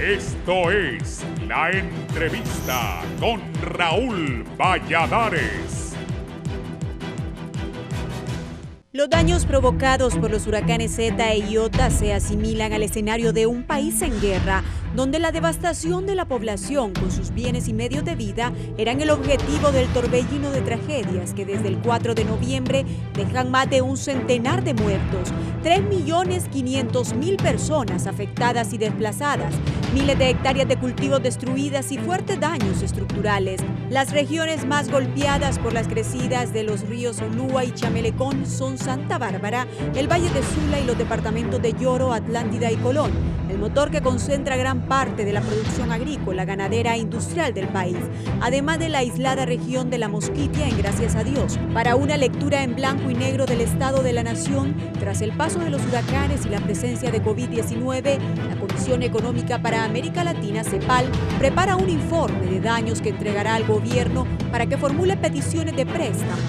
Esto es La Entrevista con Raúl Valladares. Los daños provocados por los huracanes Zeta e Iota se asimilan al escenario de un país en guerra, donde la devastación de la población con sus bienes y medios de vida eran el objetivo del torbellino de tragedias que desde el 4 de noviembre dejan más de un centenar de muertos, 3.500.000 personas afectadas y desplazadas, miles de hectáreas de cultivos destruidas y fuertes daños estructurales. Las regiones más golpeadas por las crecidas de los ríos Ulúa y Chamelecón son Santa Bárbara, el Valle de Sula y los departamentos de Lloro, Atlántida y Colón, el motor que concentra gran parte de la producción agrícola, ganadera e industrial del país, además de la aislada región de La Mosquitia en Gracias a Dios. Para una lectura en blanco y negro del estado de la nación, tras el paso de los huracanes y la presencia de COVID-19, la Comisión Económica para América Latina, CEPAL, prepara un informe de daños que entregará al gobierno para que formule peticiones de préstamos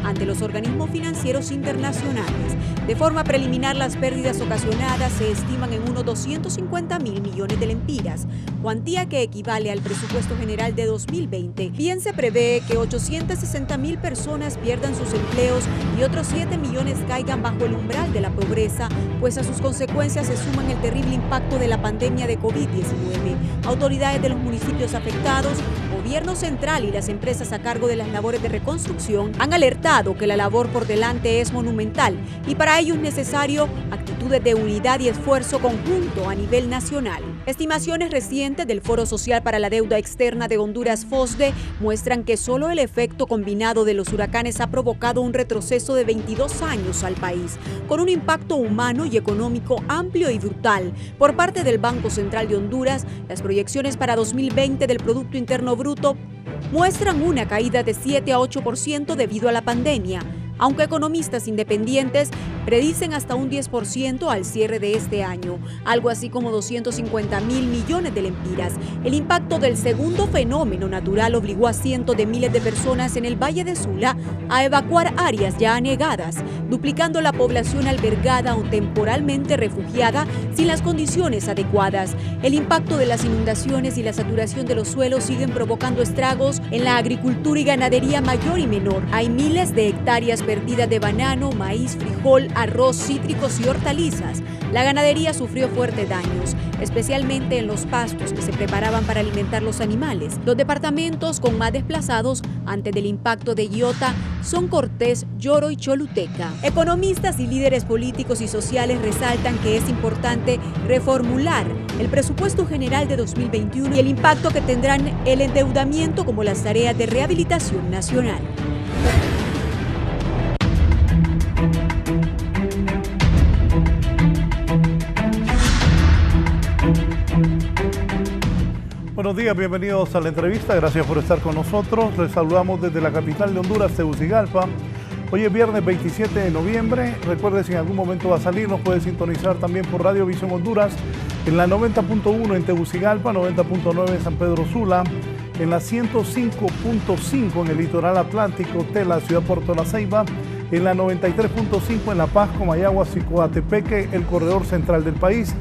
ante los organismos financieros internacionales. De forma preliminar, las pérdidas ocasionadas se estiman en unos 250.000 millones de lempiras, cuantía que equivale al presupuesto general de 2020. Bien se prevé que 860.000 personas pierdan sus empleos y otros 7 millones caigan bajo el umbral de la pobreza, pues a sus consecuencias se suman el terrible impacto de la pandemia de COVID-19. Autoridades de los municipios afectados, gobierno central y las empresas a cargo de las labores de reconstrucción han alertado que la labor por delante es monumental y para ello es necesario actitudes de unidad y esfuerzo conjunto a nivel nacional. Estimaciones recientes del Foro Social para la Deuda Externa de Honduras, FOSDE, muestran que solo el efecto combinado de los huracanes ha provocado un retroceso de 22 años al país, con un impacto humano y económico amplio y brutal. Por parte del Banco Central de Honduras, las proyecciones para 2020 del Producto Interno Bruto muestran una caída de 7 a 8% debido a la pandemia, aunque economistas independientes predicen hasta un 10% al cierre de este año, algo así como 250.000 millones de lempiras. El impacto del segundo fenómeno natural obligó a cientos de miles de personas en el Valle de Sula a evacuar áreas ya anegadas, duplicando la población albergada o temporalmente refugiada sin las condiciones adecuadas. El impacto de las inundaciones y la saturación de los suelos siguen provocando estragos en la agricultura y ganadería mayor y menor. Hay miles de hectáreas perdidas de banano, maíz, frijol, arroz, cítricos y hortalizas. La ganadería sufrió fuertes daños, especialmente en los pastos que se preparaban para alimentar los animales. Los departamentos con más desplazados antes del impacto de Iota son Cortés, Lloro y Choluteca. Economistas y líderes políticos y sociales resaltan que es importante reformular el presupuesto general de 2021 y el impacto que tendrán el endeudamiento como las tareas de rehabilitación nacional. Buenos días, bienvenidos a la entrevista, gracias por estar con nosotros. Les saludamos desde la capital de Honduras, Tegucigalpa. Hoy es viernes 27 de noviembre. Recuerde, si en algún momento va a salir, nos puede sintonizar también por Radio Visión Honduras en la 90.1 en Tegucigalpa, 90.9 en San Pedro Sula, en la 105.5 en el litoral atlántico de la ciudad Puerto La Ceiba, en la 93.5 en La Paz, Comayagua y Coatepeque, el corredor central del país,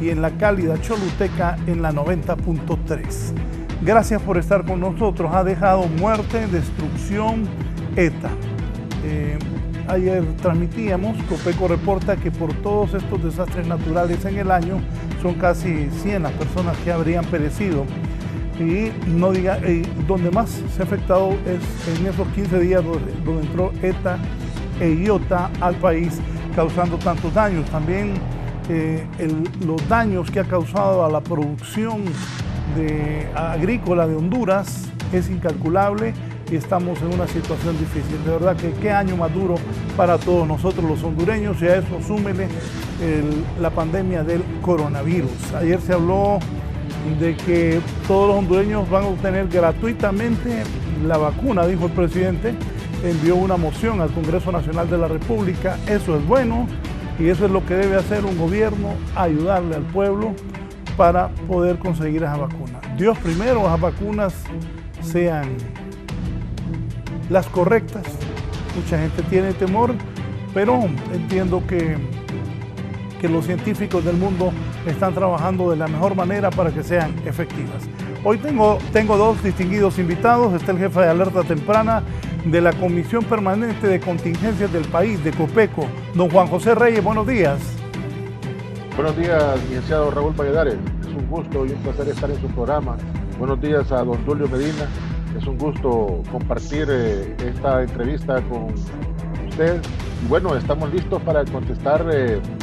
y en la cálida Choluteca en la 90.3. Gracias por estar con nosotros. Ha dejado muerte, destrucción, ETA. Ayer transmitíamos, Copeco reporta que por todos estos desastres naturales en el año son casi 100 las personas que habrían perecido. Y donde más se ha afectado es en esos 15 días donde entró ETA e Iota al país, causando tantos daños. También los daños que ha causado a la producción agrícola de Honduras es incalculable y estamos en una situación difícil. De verdad que qué año más duro para todos nosotros los hondureños, y a eso súmele la pandemia del coronavirus. Ayer se habló de que todos los hondureños van a obtener gratuitamente la vacuna, dijo el presidente. Envió una moción al Congreso Nacional de la República. Eso es bueno. Y eso es lo que debe hacer un gobierno, ayudarle al pueblo para poder conseguir esa vacuna. Dios primero, esas vacunas sean las correctas. Mucha gente tiene temor, pero entiendo que los científicos del mundo están trabajando de la mejor manera para que sean efectivas. Hoy tengo dos distinguidos invitados. Está el jefe de alerta temprana de la Comisión Permanente de Contingencias del país, de COPECO, don Juan José Reyes. Buenos días. Buenos días, licenciado Raúl Valladares. Es un gusto y un placer estar en su programa. Buenos días a don Tulio Medina. Es un gusto compartir esta entrevista con usted. Y bueno, estamos listos para contestar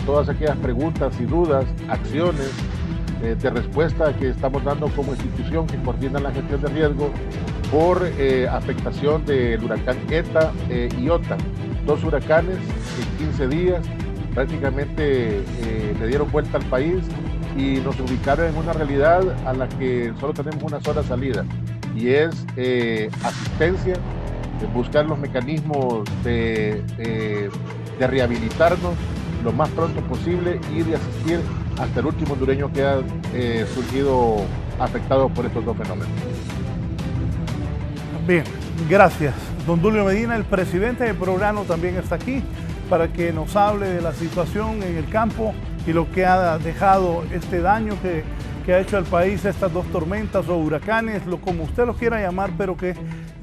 todas aquellas preguntas y dudas, acciones de respuesta que estamos dando como institución que coordina la gestión de riesgo por afectación del huracán ETA y IOTA. Dos huracanes en 15 días prácticamente le dieron vuelta al país y nos ubicaron en una realidad a la que solo tenemos una sola salida, y es asistencia, buscar los mecanismos de rehabilitarnos lo más pronto posible y de asistir hasta el último hondureño que ha surgido afectado por estos dos fenómenos. Bien, gracias. Don Tulio Medina, el presidente del programa, también está aquí para que nos hable de la situación en el campo y lo que ha dejado este daño que ha hecho al país estas dos tormentas o huracanes, como usted los quiera llamar, pero que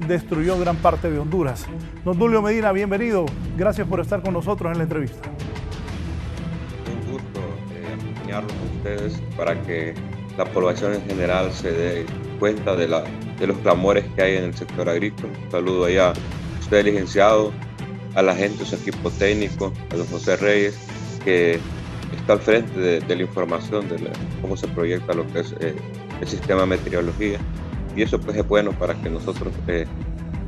destruyó gran parte de Honduras. Don Tulio Medina, bienvenido. Gracias por estar con nosotros en la entrevista. Un gusto acompañarlos a ustedes para que la población en general se dé cuenta de los clamores que hay en el sector agrícola. Un saludo allá a usted, licenciado, a la gente de su equipo técnico, a don José Reyes, que está al frente de la información de cómo se proyecta lo que es el sistema de meteorología, y eso pues es bueno para que nosotros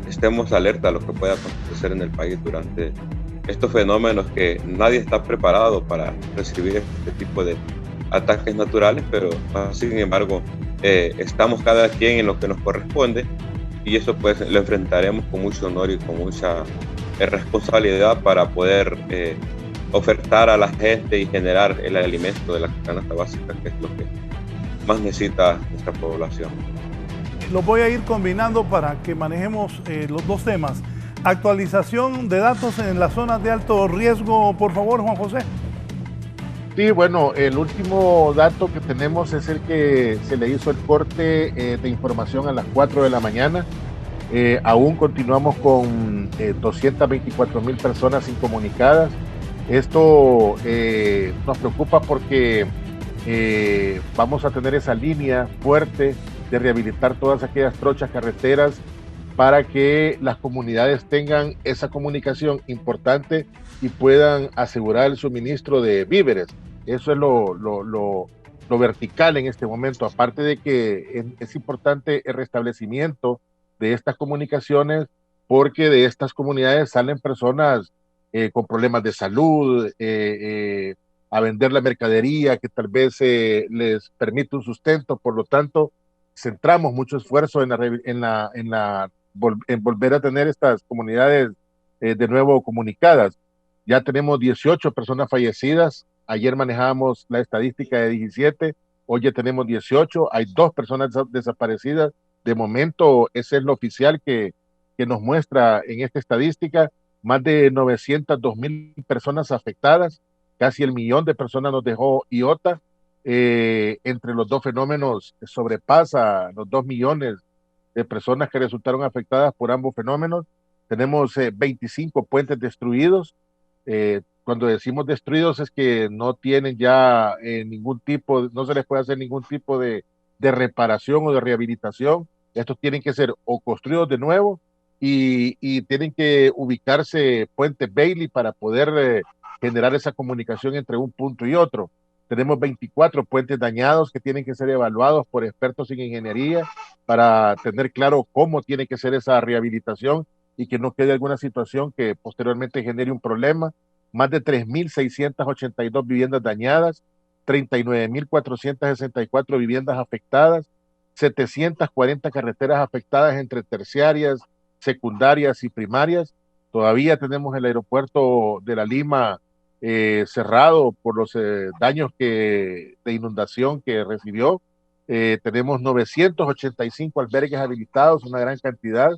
estemos alerta a lo que pueda acontecer en el país durante estos fenómenos que nadie está preparado para recibir este tipo de ataques naturales, pero sin embargo estamos cada quien en lo que nos corresponde, y eso pues lo enfrentaremos con mucho honor y con mucha responsabilidad para poder ofertar a la gente y generar el alimento de la canasta básica, que es lo que más necesita nuestra población. Los voy a ir combinando para que manejemos los dos temas. Actualización de datos en las zonas de alto riesgo, por favor, Juan José. Sí, bueno, el último dato que tenemos es el que se le hizo el corte de información a las 4 de la mañana. Aún continuamos con 224,000 personas incomunicadas. Esto nos preocupa porque vamos a tener esa línea fuerte de rehabilitar todas aquellas trochas, carreteras, para que las comunidades tengan esa comunicación importante y puedan asegurar el suministro de víveres. Eso es lo vertical en este momento, aparte de que es importante el restablecimiento de estas comunicaciones, porque de estas comunidades salen personas con problemas de salud, a vender la mercadería que tal vez les permite un sustento. Por lo tanto, centramos mucho esfuerzo en volver a tener estas comunidades de nuevo comunicadas. Ya tenemos 18 personas fallecidas. Ayer manejábamos la estadística de 17, hoy ya tenemos 18. Hay 2 personas desaparecidas. De momento, ese es lo oficial que nos muestra en esta estadística. Más de 902,000 personas afectadas, casi 1,000,000 de personas nos dejó IOTA. Entre los dos fenómenos sobrepasa los 2 millones de personas que resultaron afectadas por ambos fenómenos. Tenemos 25 puentes destruidos. Cuando decimos destruidos es que no tienen ya ningún tipo, no se les puede hacer ningún tipo de reparación o de rehabilitación. Estos tienen que ser o construidos de nuevo y tienen que ubicarse puentes Bailey para poder generar esa comunicación entre un punto y otro. Tenemos 24 puentes dañados que tienen que ser evaluados por expertos en ingeniería para tener claro cómo tiene que ser esa rehabilitación y que no quede alguna situación que posteriormente genere un problema. Más de 3,682 viviendas dañadas, 39,464 viviendas afectadas, 740 carreteras afectadas entre terciarias, secundarias y primarias. Todavía tenemos el aeropuerto de La Lima cerrado por los daños de inundación que recibió. Tenemos 985 albergues habilitados, una gran cantidad,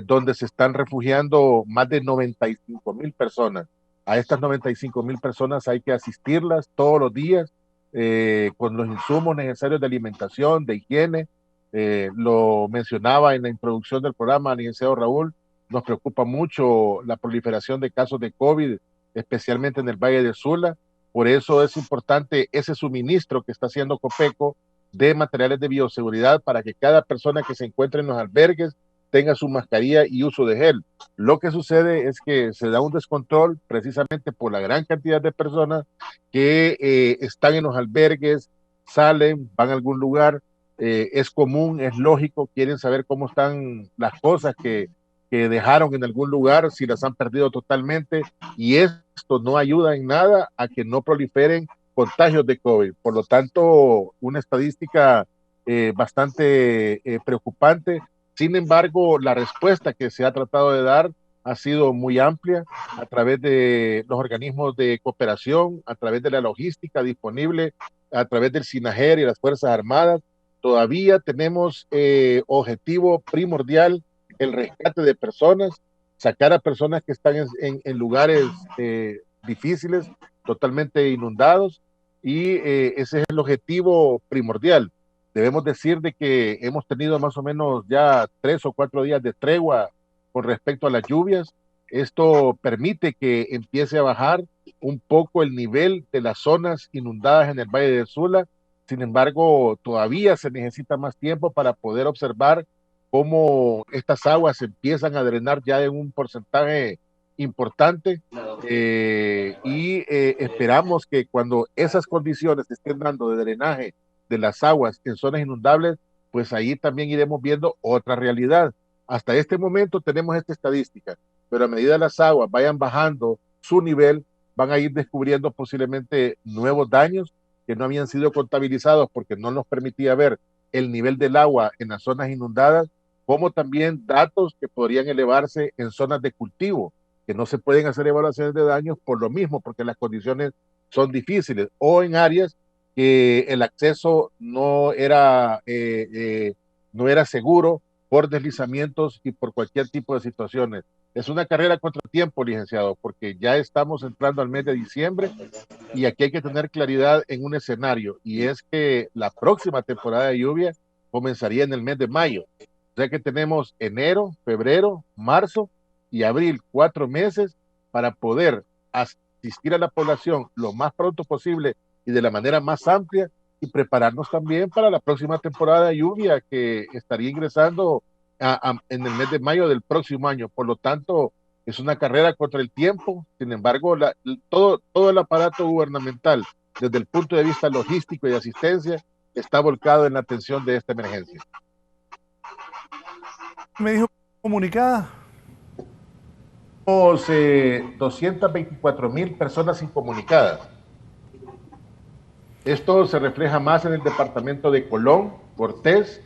donde se están refugiando más de 95,000 personas. A estas 95,000 personas hay que asistirlas todos los días con los insumos necesarios de alimentación, de higiene. Lo mencionaba en la introducción del programa el licenciado Raúl, nos preocupa mucho la proliferación de casos de COVID, especialmente en el Valle de Sula. Por eso es importante ese suministro que está haciendo Copeco de materiales de bioseguridad para que cada persona que se encuentre en los albergues tenga su mascarilla y uso de gel. Lo que sucede es que se da un descontrol precisamente por la gran cantidad de personas que están en los albergues, salen, van a algún lugar, es común, es lógico, quieren saber cómo están las cosas que dejaron en algún lugar, si las han perdido totalmente, y esto no ayuda en nada a que no proliferen contagios de COVID. Por lo tanto, una estadística bastante preocupante. Sin embargo, la respuesta que se ha tratado de dar ha sido muy amplia a través de los organismos de cooperación, a través de la logística disponible, a través del SINAGER y las Fuerzas Armadas. Todavía tenemos objetivo primordial el rescate de personas, sacar a personas que están en lugares difíciles, totalmente inundados, y ese es el objetivo primordial. Debemos decir de que hemos tenido más o menos ya 3 o 4 días de tregua con respecto a las lluvias. Esto permite que empiece a bajar un poco el nivel de las zonas inundadas en el Valle de Sula. Sin embargo, todavía se necesita más tiempo para poder observar cómo estas aguas empiezan a drenar ya en un porcentaje importante, y esperamos que cuando esas condiciones se estén dando de drenaje de las aguas en zonas inundables, pues ahí también iremos viendo otra realidad. Hasta este momento tenemos esta estadística, pero a medida que las aguas vayan bajando su nivel, van a ir descubriendo posiblemente nuevos daños que no habían sido contabilizados porque no nos permitía ver el nivel del agua en las zonas inundadas, como también datos que podrían elevarse en zonas de cultivo, que no se pueden hacer evaluaciones de daños por lo mismo, porque las condiciones son difíciles, o en áreas que el acceso no era seguro por deslizamientos y por cualquier tipo de situaciones. Es una carrera contra tiempo, licenciado, porque ya estamos entrando al mes de diciembre y aquí hay que tener claridad en un escenario, y es que la próxima temporada de lluvia comenzaría en el mes de mayo. O sea que tenemos enero, febrero, marzo y abril, 4 meses para poder asistir a la población lo más pronto posible y de la manera más amplia, y prepararnos también para la próxima temporada de lluvia que estaría ingresando en el mes de mayo del próximo año. Por lo tanto, es una carrera contra el tiempo. Sin embargo, todo el aparato gubernamental, desde el punto de vista logístico y de asistencia, está volcado en la atención de esta emergencia. Me dijo comunicada. 224,000 personas incomunicadas. Esto se refleja más en el departamento de Colón, Cortés,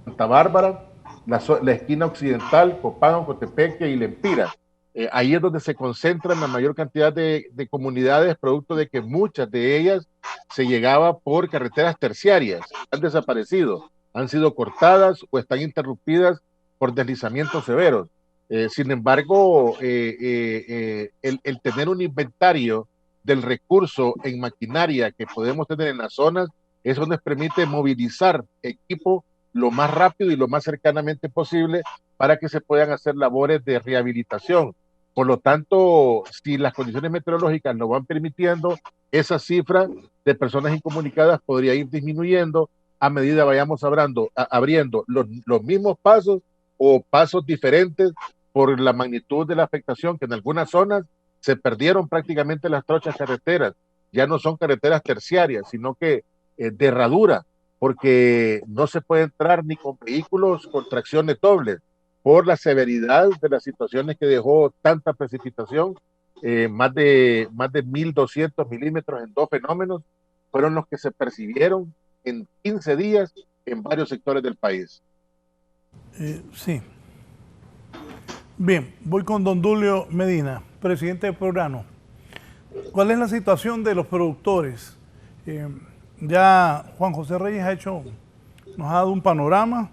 Santa Bárbara, la esquina occidental, Copán, Cotepeque y Lempira. Ahí es donde se concentran la mayor cantidad de comunidades, producto de que muchas de ellas se llegaba por carreteras terciarias, han desaparecido, han sido cortadas o están interrumpidas por deslizamientos severos. Sin embargo, el tener un inventario del recurso en maquinaria que podemos tener en las zonas, eso nos permite movilizar equipo lo más rápido y lo más cercanamente posible para que se puedan hacer labores de rehabilitación. Por lo tanto, si las condiciones meteorológicas nos van permitiendo, esa cifra de personas incomunicadas podría ir disminuyendo a medida que vayamos abriendo los mismos pasos o pasos diferentes por la magnitud de la afectación, que en algunas zonas se perdieron prácticamente las trochas carreteras. Ya no son carreteras terciarias, sino que de herradura, porque no se puede entrar ni con vehículos con tracciones dobles por la severidad de las situaciones que dejó tanta precipitación. Más de 1.200 milímetros en 2 fenómenos fueron los que se percibieron en 15 días en varios sectores del país. Sí. Bien, voy con don Dulio Medina, presidente del programa. ¿Cuál es la situación de los productores? Ya Juan José Reyes nos ha dado un panorama.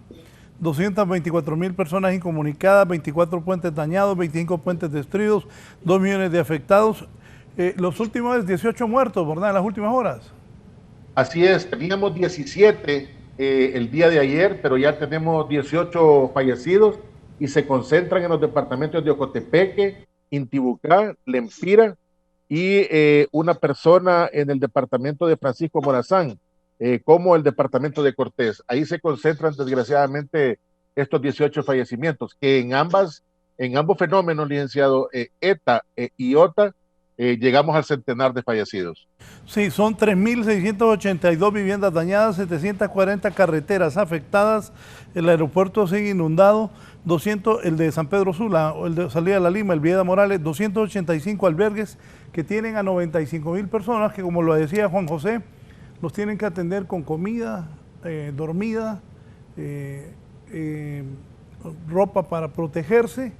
224,000 personas incomunicadas, 24 puentes dañados, 25 puentes destruidos, 2 millones de afectados. Los últimos 18 muertos, ¿verdad? En las últimas horas. Así es, teníamos 17 el día de ayer, pero ya tenemos 18 fallecidos y se concentran en los departamentos de Ocotepeque, Intibucá, Lempira y una persona en el departamento de Francisco Morazán, como el departamento de Cortés. Ahí se concentran desgraciadamente estos 18 fallecimientos, que en ambos fenómenos, licenciado, ETA y OTA, llegamos al centenar de fallecidos. Sí, son 3.682 viviendas dañadas, 740 carreteras afectadas, el aeropuerto sigue inundado, 200, el de San Pedro Sula, o el de salida de La Lima, el Vieda Morales, 285 albergues que tienen a 95.000 personas que, como lo decía Juan José, los tienen que atender con comida, dormida, ropa para protegerse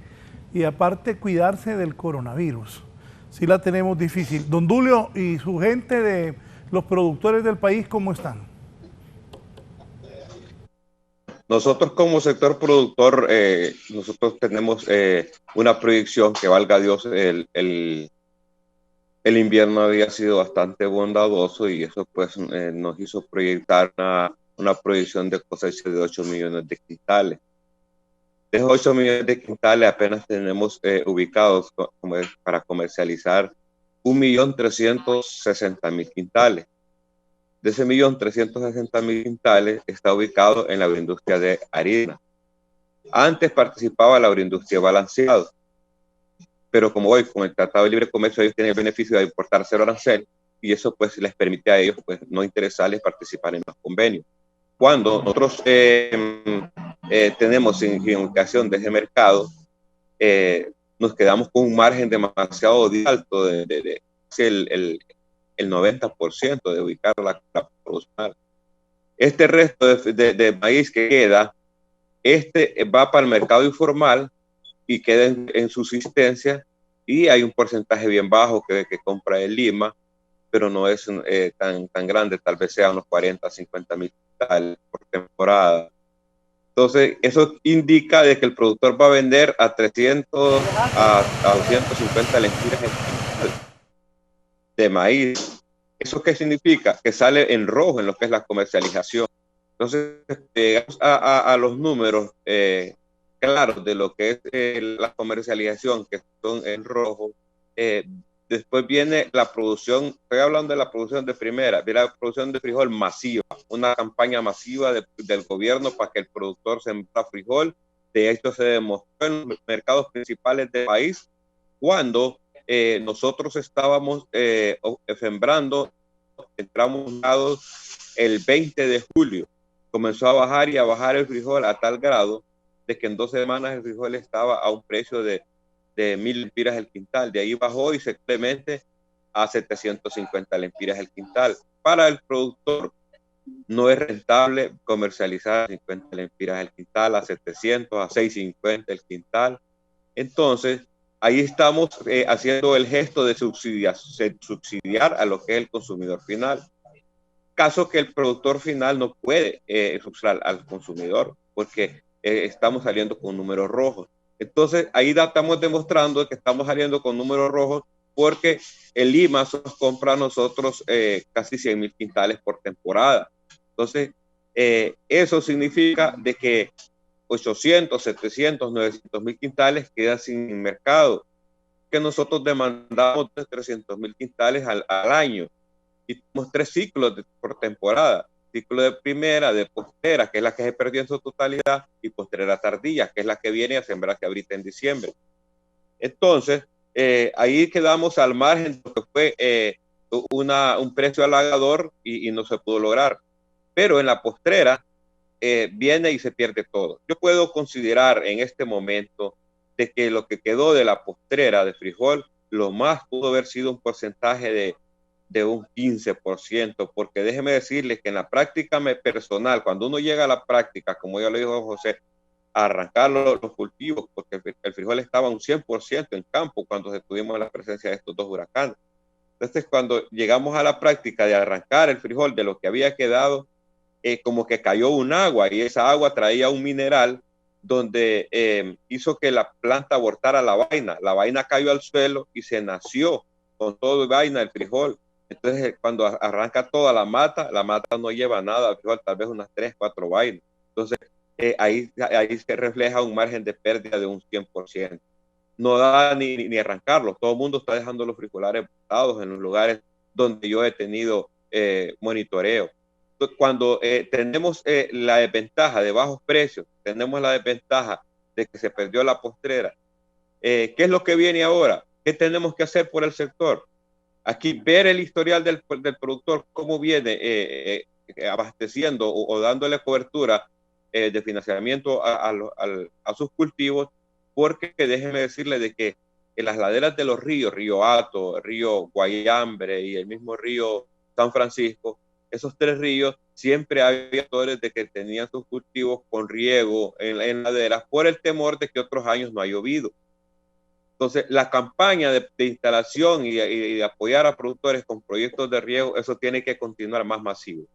y aparte cuidarse del coronavirus. Sí la tenemos difícil. Don Dulio y su gente de los productores del país, ¿cómo están? Nosotros como sector productor, nosotros tenemos una proyección que, valga Dios, el invierno había sido bastante bondadoso y eso pues nos hizo proyectar una proyección de cosecha de 8 millones de quintales. De esos 8 millones de quintales apenas tenemos ubicados para comercializar 1.360.000 quintales. De ese 1.360.000 quintales está ubicado en la agroindustria de harina. Antes participaba la agroindustria balanceado, pero como hoy con el Tratado de Libre Comercio ellos tienen el beneficio de importar cero arancel y eso pues les permite a ellos pues no interesarles participar en los convenios. Cuando nosotros tenemos significación de ese mercado, nos quedamos con un margen demasiado alto de el 90% de ubicar la producción. Este resto de maíz que queda, va para el mercado informal y queda en subsistencia y hay un porcentaje bien bajo que compra en Lima, pero no es tan grande, tal vez sea unos 40-50.000 quintales por temporada. Entonces, eso indica de que el productor va a vender a 300 a 250 lempiras de maíz. ¿Eso qué significa? Que sale en rojo en lo que es la comercialización. Entonces, llegamos a los números claros de lo que es la comercialización, que son en rojo. Después viene la producción, estoy hablando de la producción de primera, viene la producción de frijol masiva, una campaña masiva del gobierno para que el productor sembrara frijol. De hecho, se demostró en los mercados principales del país cuando nosotros estábamos sembrando, entramos el 20 de julio, comenzó a bajar y a bajar el frijol a tal grado de que en 2 semanas el frijol estaba a un precio de 1.000 lempiras el quintal. De ahí bajó y simplemente a 750 lempiras el quintal. Para el productor no es rentable comercializar 50 lempiras el quintal, a 700, a 650 el quintal. Entonces, ahí estamos haciendo el gesto de subsidiar a lo que es el consumidor final. Caso que el productor final no puede subsidiar al consumidor porque estamos saliendo con números rojos. Entonces, ahí estamos demostrando que estamos saliendo con números rojos porque el Lima nos compra a nosotros casi 100.000 quintales por temporada. Entonces, eso significa de que 800, 700, 900.000 quintales quedan sin mercado, que nosotros demandamos 300.000 quintales al año y tenemos 3 ciclos por temporada. Ciclo de primera, de postrera, que es la que se perdió en su totalidad, y postrera tardía, que es la que viene a sembrarse ahorita en diciembre. Entonces, ahí quedamos al margen de lo que fue un precio halagador y no se pudo lograr. Pero en la postrera viene y se pierde todo. Yo puedo considerar en este momento de que lo que quedó de la postrera de frijol, lo más pudo haber sido un porcentaje de un 15%, porque déjeme decirles que en la práctica personal, cuando uno llega a la práctica, como ya lo dijo José, a arrancar los cultivos, porque el frijol estaba un 100% en campo cuando tuvimos la presencia de estos 2 huracanes. Entonces, cuando llegamos a la práctica de arrancar el frijol de lo que había quedado, como que cayó un agua y esa agua traía un mineral donde hizo que la planta abortara la vaina. La vaina cayó al suelo y se nació con todo y vaina el frijol. Entonces, cuando arranca toda la mata no lleva nada, frijol, tal vez unas 3, 4 vainas. Entonces, ahí se refleja un margen de pérdida de un 100%. No da ni arrancarlos. Todo el mundo está dejando los frijolares botados en los lugares donde yo he tenido monitoreo. Entonces, cuando tenemos la desventaja de bajos precios, tenemos la desventaja de que se perdió la postrera, ¿qué es lo que viene ahora? ¿Qué tenemos que hacer por el sector? Aquí ver el historial del productor, cómo viene abasteciendo o dándole cobertura de financiamiento a sus cultivos, porque déjenme decirle de que en las laderas de los ríos, Río Hato, Río Guayambre y el mismo río San Francisco, esos 3 ríos siempre había actores de que tenían sus cultivos con riego en laderas por el temor de que otros años no ha llovido. Entonces, la campaña de instalación y de apoyar a productores con proyectos de riego, eso tiene que continuar más masivo.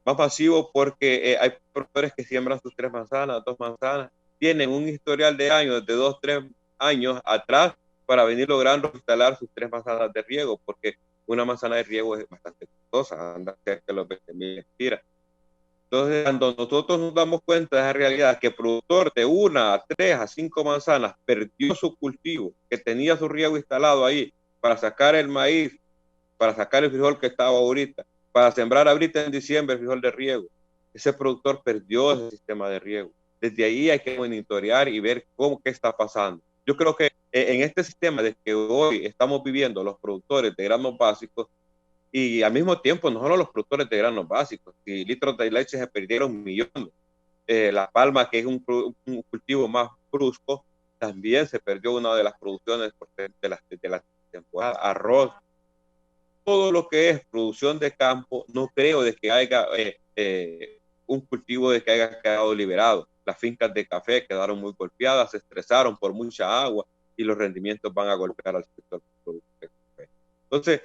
Más masivo porque hay productores que siembran sus 3 manzanas, 2 manzanas, tienen un historial de años, de 2, 3 años atrás, para venir logrando instalar sus 3 manzanas de riego, porque una manzana de riego es bastante costosa, anda cerca de los 20,000 lempiras. Entonces, cuando nosotros nos damos cuenta de esa realidad, que el productor de 1 a 3 a 5 manzanas perdió su cultivo, que tenía su riego instalado ahí para sacar el maíz, para sacar el frijol que estaba ahorita, para sembrar ahorita en diciembre el frijol de riego, ese productor perdió ese sistema de riego. Desde ahí hay que monitorear y ver qué está pasando. Yo creo que en este sistema de que hoy estamos viviendo los productores de granos básicos, y al mismo tiempo no solo los productores de granos básicos, si litros de leche se perdieron millones, la palma, que es un cultivo más brusco, también se perdió una de las producciones de la temporada, arroz, todo lo que es producción de campo. No creo de que haya un cultivo de que haya quedado liberado. Las fincas de café quedaron muy golpeadas, se estresaron por mucha agua y los rendimientos van a golpear al sector de café. Entonces,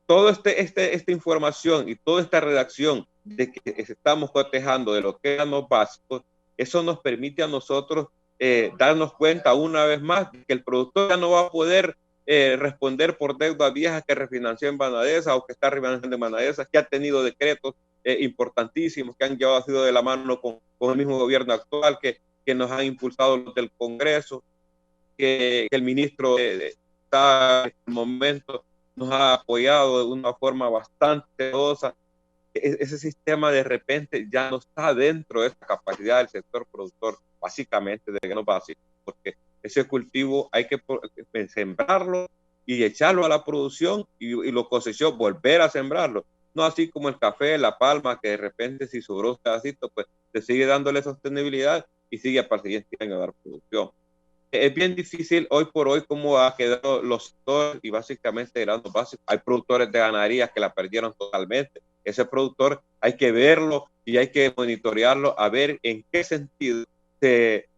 toda esta información y toda esta redacción de que estamos cotejando de lo que eran los básicos, eso nos permite a nosotros darnos cuenta una vez más de que el productor ya no va a poder responder por deudas viejas que refinanció en Banadesa o que está refinanciando en Banadesa, que ha tenido decretos importantísimos que han llevado de la mano con el mismo gobierno actual, que nos han impulsado los del Congreso, que el ministro está en el momento nos ha apoyado de una forma bastante poderosa. Ese sistema de repente ya no está dentro de esa capacidad del sector productor, básicamente de granos básicos, porque ese cultivo hay que sembrarlo y echarlo a la producción y lo cosechó, volver a sembrarlo. No así como el café, la palma, que de repente si sobró un pedacito, pues se sigue dándole sostenibilidad y sigue para el siguiente año a dar producción. Es bien difícil hoy por hoy cómo ha quedado los sectores y básicamente granos básicos. Hay productores de ganaderías que la perdieron totalmente. Ese productor hay que verlo y hay que monitorearlo a ver en qué sentido se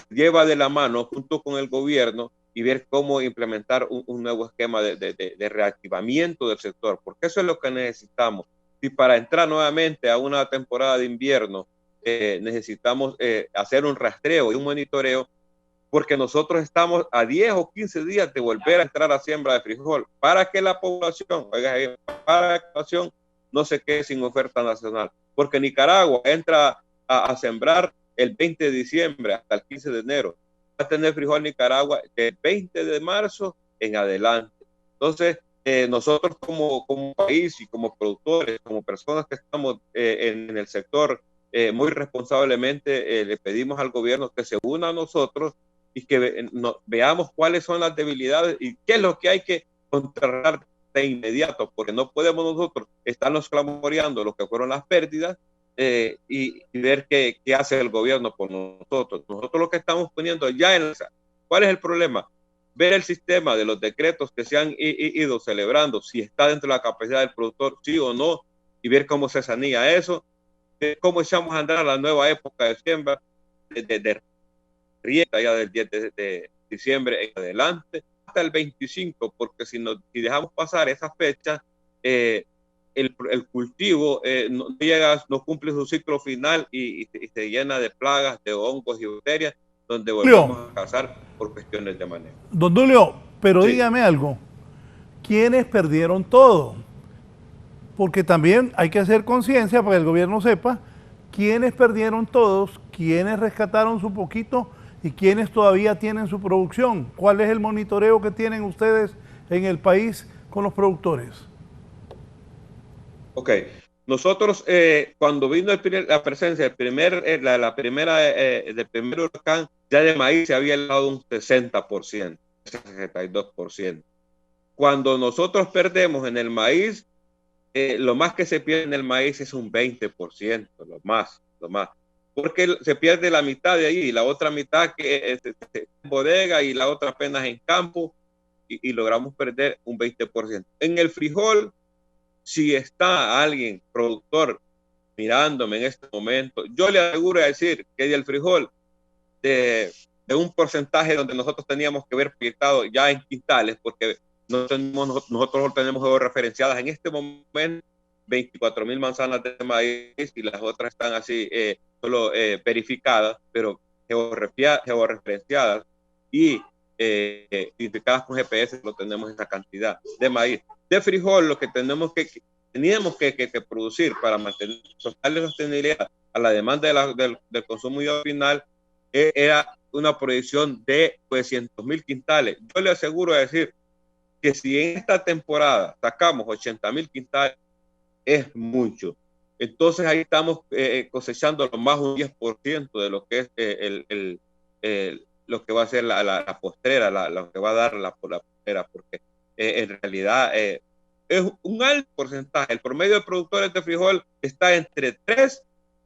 lleva de la mano junto con el gobierno y ver cómo implementar un nuevo esquema de reactivamiento del sector, porque eso es lo que necesitamos. Y para entrar nuevamente a una temporada de invierno necesitamos hacer un rastreo y un monitoreo, porque nosotros estamos a 10 o 15 días de volver a entrar a siembra de frijol, para que la población, para que la población no se quede sin oferta nacional, porque Nicaragua entra a sembrar el 20 de diciembre hasta el 15 de enero. Va a tener frijol Nicaragua del 20 de marzo en adelante. Entonces, nosotros como país y como productores, como personas que estamos en el sector, muy responsablemente le pedimos al gobierno que se una a nosotros y que veamos cuáles son las debilidades y qué es lo que hay que contrarrestar de inmediato, porque no podemos nosotros estarnos clamoreando lo que fueron las pérdidas y ver qué hace el gobierno por nosotros. Nosotros lo que estamos poniendo ya ¿cuál es el problema? Ver el sistema de los decretos que se han ido celebrando, si está dentro de la capacidad del productor, sí o no, y ver cómo se sanía eso, cómo echamos a andar a la nueva época de siembra, de riega ya del 10 de diciembre en adelante, hasta el 25, porque si dejamos pasar esas fechas, el cultivo no cumple su ciclo final y se llena de plagas, de hongos y bacterias, donde volvemos a cazar por cuestiones de manejo. Don Tulio, pero Sí. dígame algo, ¿quiénes perdieron todo? Porque también hay que hacer conciencia para que el gobierno sepa quiénes perdieron todos, quiénes rescataron su poquito y quiénes todavía tienen su producción. ¿Cuál es el monitoreo que tienen ustedes en el país con los productores? Ok, nosotros cuando vino la presencia del primer huracán, ya de maíz se había elevado un 60%, 62%. Cuando nosotros perdemos en el maíz, lo más que se pierde en el maíz es un 20%, lo más. Porque se pierde la mitad de ahí y la otra mitad que es en bodega y la otra apenas en campo y logramos perder un 20%. En el frijol, si está alguien, productor, mirándome en este momento, yo le aseguro a decir que del frijol, de un porcentaje donde nosotros teníamos que ver proyectado ya en quintales, porque nosotros tenemos referenciadas en este momento 24,000 manzanas de maíz y las otras están así solo verificadas, pero georreferenciadas y identificadas con GPS, lo tenemos esa cantidad de maíz. De frijol, lo que teníamos que producir para mantener la sostenibilidad a la demanda del consumo final era una producción de 100,000 quintales. Yo le aseguro a decir que si en esta temporada sacamos 80,000 quintales, es mucho. Entonces ahí estamos cosechando lo más un 10% de lo que es lo que va a ser la postrera, lo que va a dar la postrera, porque en realidad es un alto porcentaje. El promedio de productores de frijol está entre 3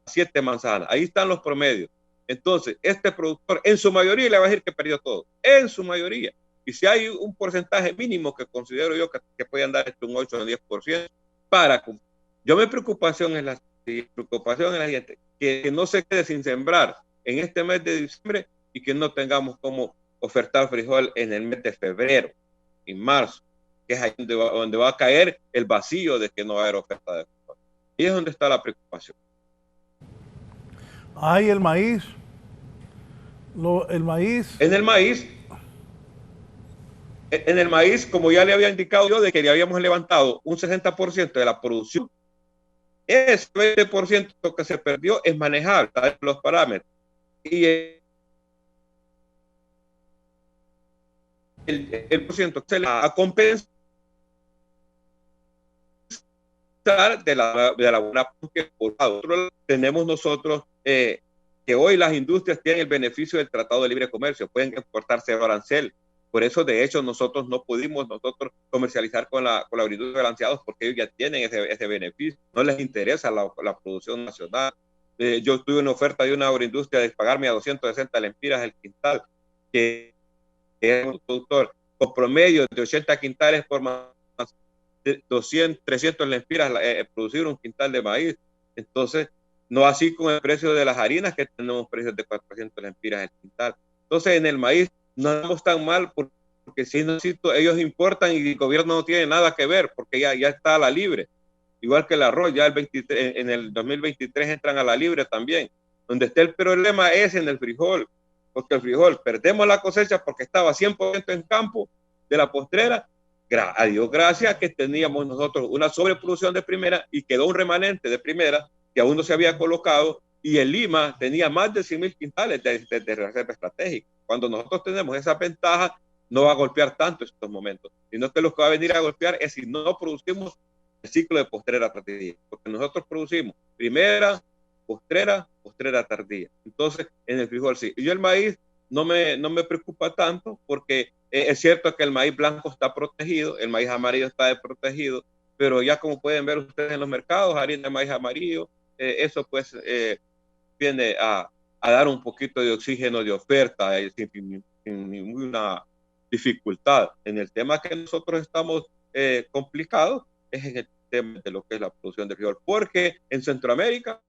a 7 manzanas. Ahí están los promedios. Entonces, este productor, en su mayoría, le va a decir que perdió todo. En su mayoría. Y si hay un porcentaje mínimo que considero yo que pueden dar un 8 o 10% para cumplir. Mi preocupación es la siguiente, que no se quede sin sembrar en este mes de diciembre y que no tengamos como ofertar frijol en el mes de febrero y marzo, que es ahí donde va a caer el vacío de que no va a haber oferta de frijol. Y es donde está la preocupación. Hay el maíz. El maíz. En el maíz, como ya le había indicado yo, de que le habíamos levantado un 60% de la producción, ese 20% que se perdió es manejable, los parámetros. Y el porcentaje se le va a compensar de la buena que por otro lado tenemos nosotros que hoy las industrias tienen el beneficio del Tratado de Libre Comercio, pueden exportar cero arancel. Por eso, de hecho, nosotros no pudimos comercializar con la agricultura de balanceados porque ellos ya tienen ese beneficio. No les interesa la producción nacional. Yo tuve una oferta de una agroindustria de pagarme a 260 lempiras el quintal, que es un productor con promedio de 80 quintales por más, 200, 300 lempiras producir un quintal de maíz. Entonces, no así con el precio de las harinas, que tenemos precios de 400 lempiras el quintal. Entonces, en el maíz no estamos tan mal porque si ellos importan y el gobierno no tiene nada que ver porque ya está a la libre. Igual que el arroz, ya en el 2023 entran a la libre también. Donde está el problema es en el frijol, porque el frijol perdemos la cosecha porque estaba 100% en campo de la postrera. A Dios gracias que teníamos nosotros una sobreproducción de primera y quedó un remanente de primera que aún no se había colocado, y en Lima tenía más de 100,000 quintales de reserva estratégica. Cuando nosotros tenemos esa ventaja, no va a golpear tanto en estos momentos, sino que lo que va a venir a golpear es si no producimos el ciclo de postrera tardía, porque nosotros producimos primera, postrera tardía. Entonces, en el frijol sí. Y yo el maíz no me preocupa tanto, porque es cierto que el maíz blanco está protegido, el maíz amarillo está desprotegido, pero ya como pueden ver ustedes en los mercados, harina de maíz amarillo, eso pues viene a dar un poquito de oxígeno de oferta sin ninguna dificultad. En el tema que nosotros estamos complicados es en el tema de lo que es la producción de frijol, porque en Centroamérica.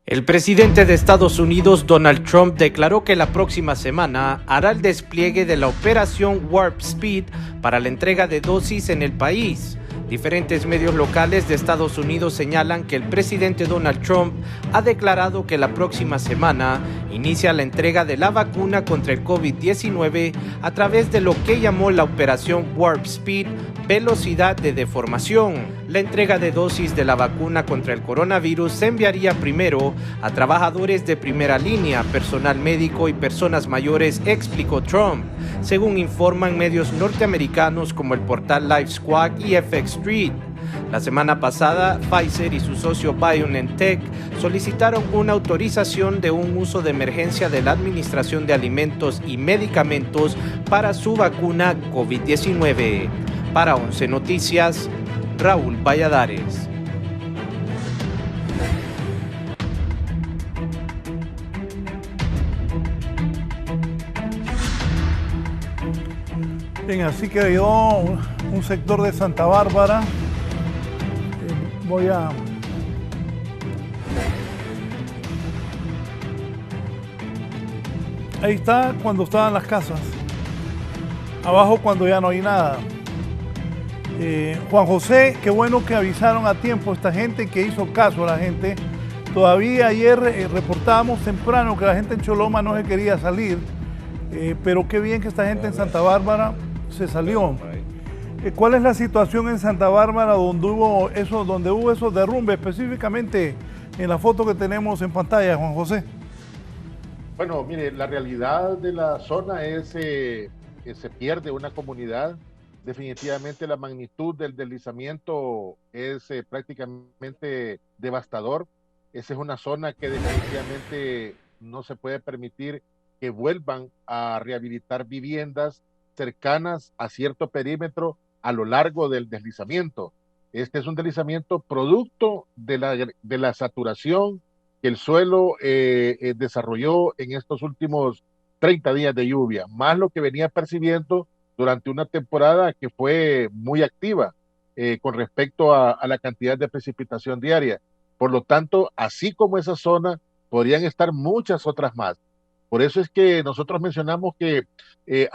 El presidente de Estados Unidos, Donald Trump, declaró que la próxima semana hará el despliegue de la operación Warp Speed para la entrega de dosis en el país. Diferentes medios locales de Estados Unidos señalan que el presidente Donald Trump ha declarado que la próxima semana inicia la entrega de la vacuna contra el COVID-19 a través de lo que llamó la operación Warp Speed, velocidad de deformación. La entrega de dosis de la vacuna contra el coronavirus se enviaría primero a trabajadores de primera línea, personal médico y personas mayores, explicó Trump, según informan medios norteamericanos como el portal LifeSquawk y FX Street. La semana pasada, Pfizer y su socio BioNTech solicitaron una autorización de un uso de emergencia de la Administración de Alimentos y Medicamentos para su vacuna COVID-19. Para 11 Noticias, Raúl Valladares. Bien, así quedó un sector de Santa Bárbara. Ahí está cuando estaban las casas. Abajo cuando ya no hay nada. Juan José, qué bueno que avisaron a tiempo esta gente, que hizo caso a la gente. Todavía ayer reportábamos temprano que la gente en Choloma no se quería salir, pero qué bien que esta gente en Santa Bárbara se salió. ¿Cuál es la situación en Santa Bárbara donde hubo esos derrumbes, específicamente en la foto que tenemos en pantalla, Juan José? Bueno, mire, la realidad de la zona es que se pierde una comunidad. Definitivamente la magnitud del deslizamiento es prácticamente devastador. Esa es una zona que definitivamente no se puede permitir que vuelvan a rehabilitar viviendas cercanas a cierto perímetro a lo largo del deslizamiento. Este es un deslizamiento producto de la saturación que el suelo desarrolló en estos últimos 30 días de lluvia, más lo que venía percibiendo durante una temporada que fue muy activa con respecto a la cantidad de precipitación diaria. Por lo tanto, así como esa zona, podrían estar muchas otras más. Por eso es que nosotros mencionamos que en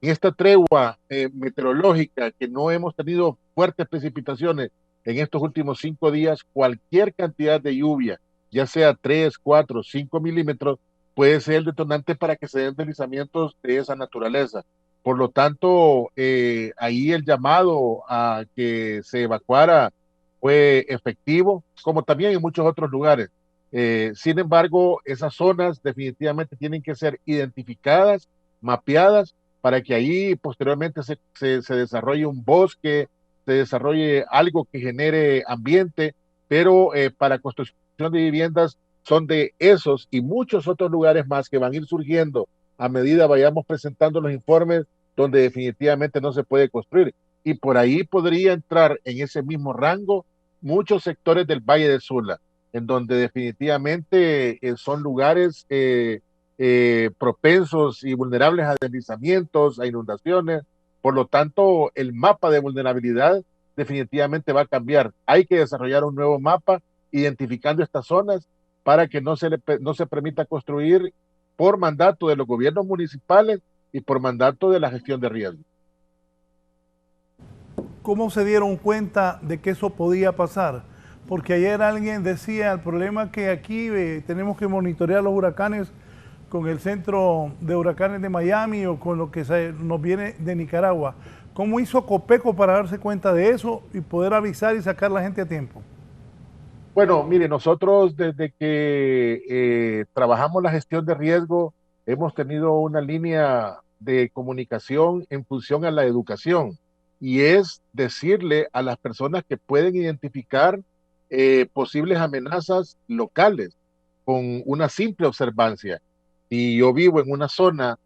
esta tregua meteorológica, que no hemos tenido fuertes precipitaciones en estos últimos 5 días, cualquier cantidad de lluvia, ya sea 3, 4, 5 milímetros, puede ser el detonante para que se den deslizamientos de esa naturaleza. Por lo tanto, ahí el llamado a que se evacuara fue efectivo, como también en muchos otros lugares. Sin embargo, esas zonas definitivamente tienen que ser identificadas, mapeadas, para que ahí posteriormente se desarrolle un bosque, se desarrolle algo que genere ambiente, pero para construcción de viviendas son de esos y muchos otros lugares más que van a ir surgiendo a medida vayamos presentando los informes donde definitivamente no se puede construir. Y por ahí podría entrar en ese mismo rango muchos sectores del Valle de Sula, en donde definitivamente son lugares propensos y vulnerables a deslizamientos, a inundaciones. Por lo tanto, el mapa de vulnerabilidad definitivamente va a cambiar. Hay que desarrollar un nuevo mapa identificando estas zonas para que no se permita construir por mandato de los gobiernos municipales y por mandato de la gestión de riesgo. ¿Cómo se dieron cuenta de que eso podía pasar? Porque ayer alguien decía, el problema es que aquí tenemos que monitorear los huracanes con el Centro de Huracanes de Miami o con lo que nos viene de Nicaragua. ¿Cómo hizo Copeco para darse cuenta de eso y poder avisar y sacar a la gente a tiempo? Bueno, mire, nosotros desde que trabajamos la gestión de riesgo hemos tenido una línea de comunicación en función a la educación y es decirle a las personas que pueden identificar posibles amenazas locales con una simple observancia. Si yo vivo en una zona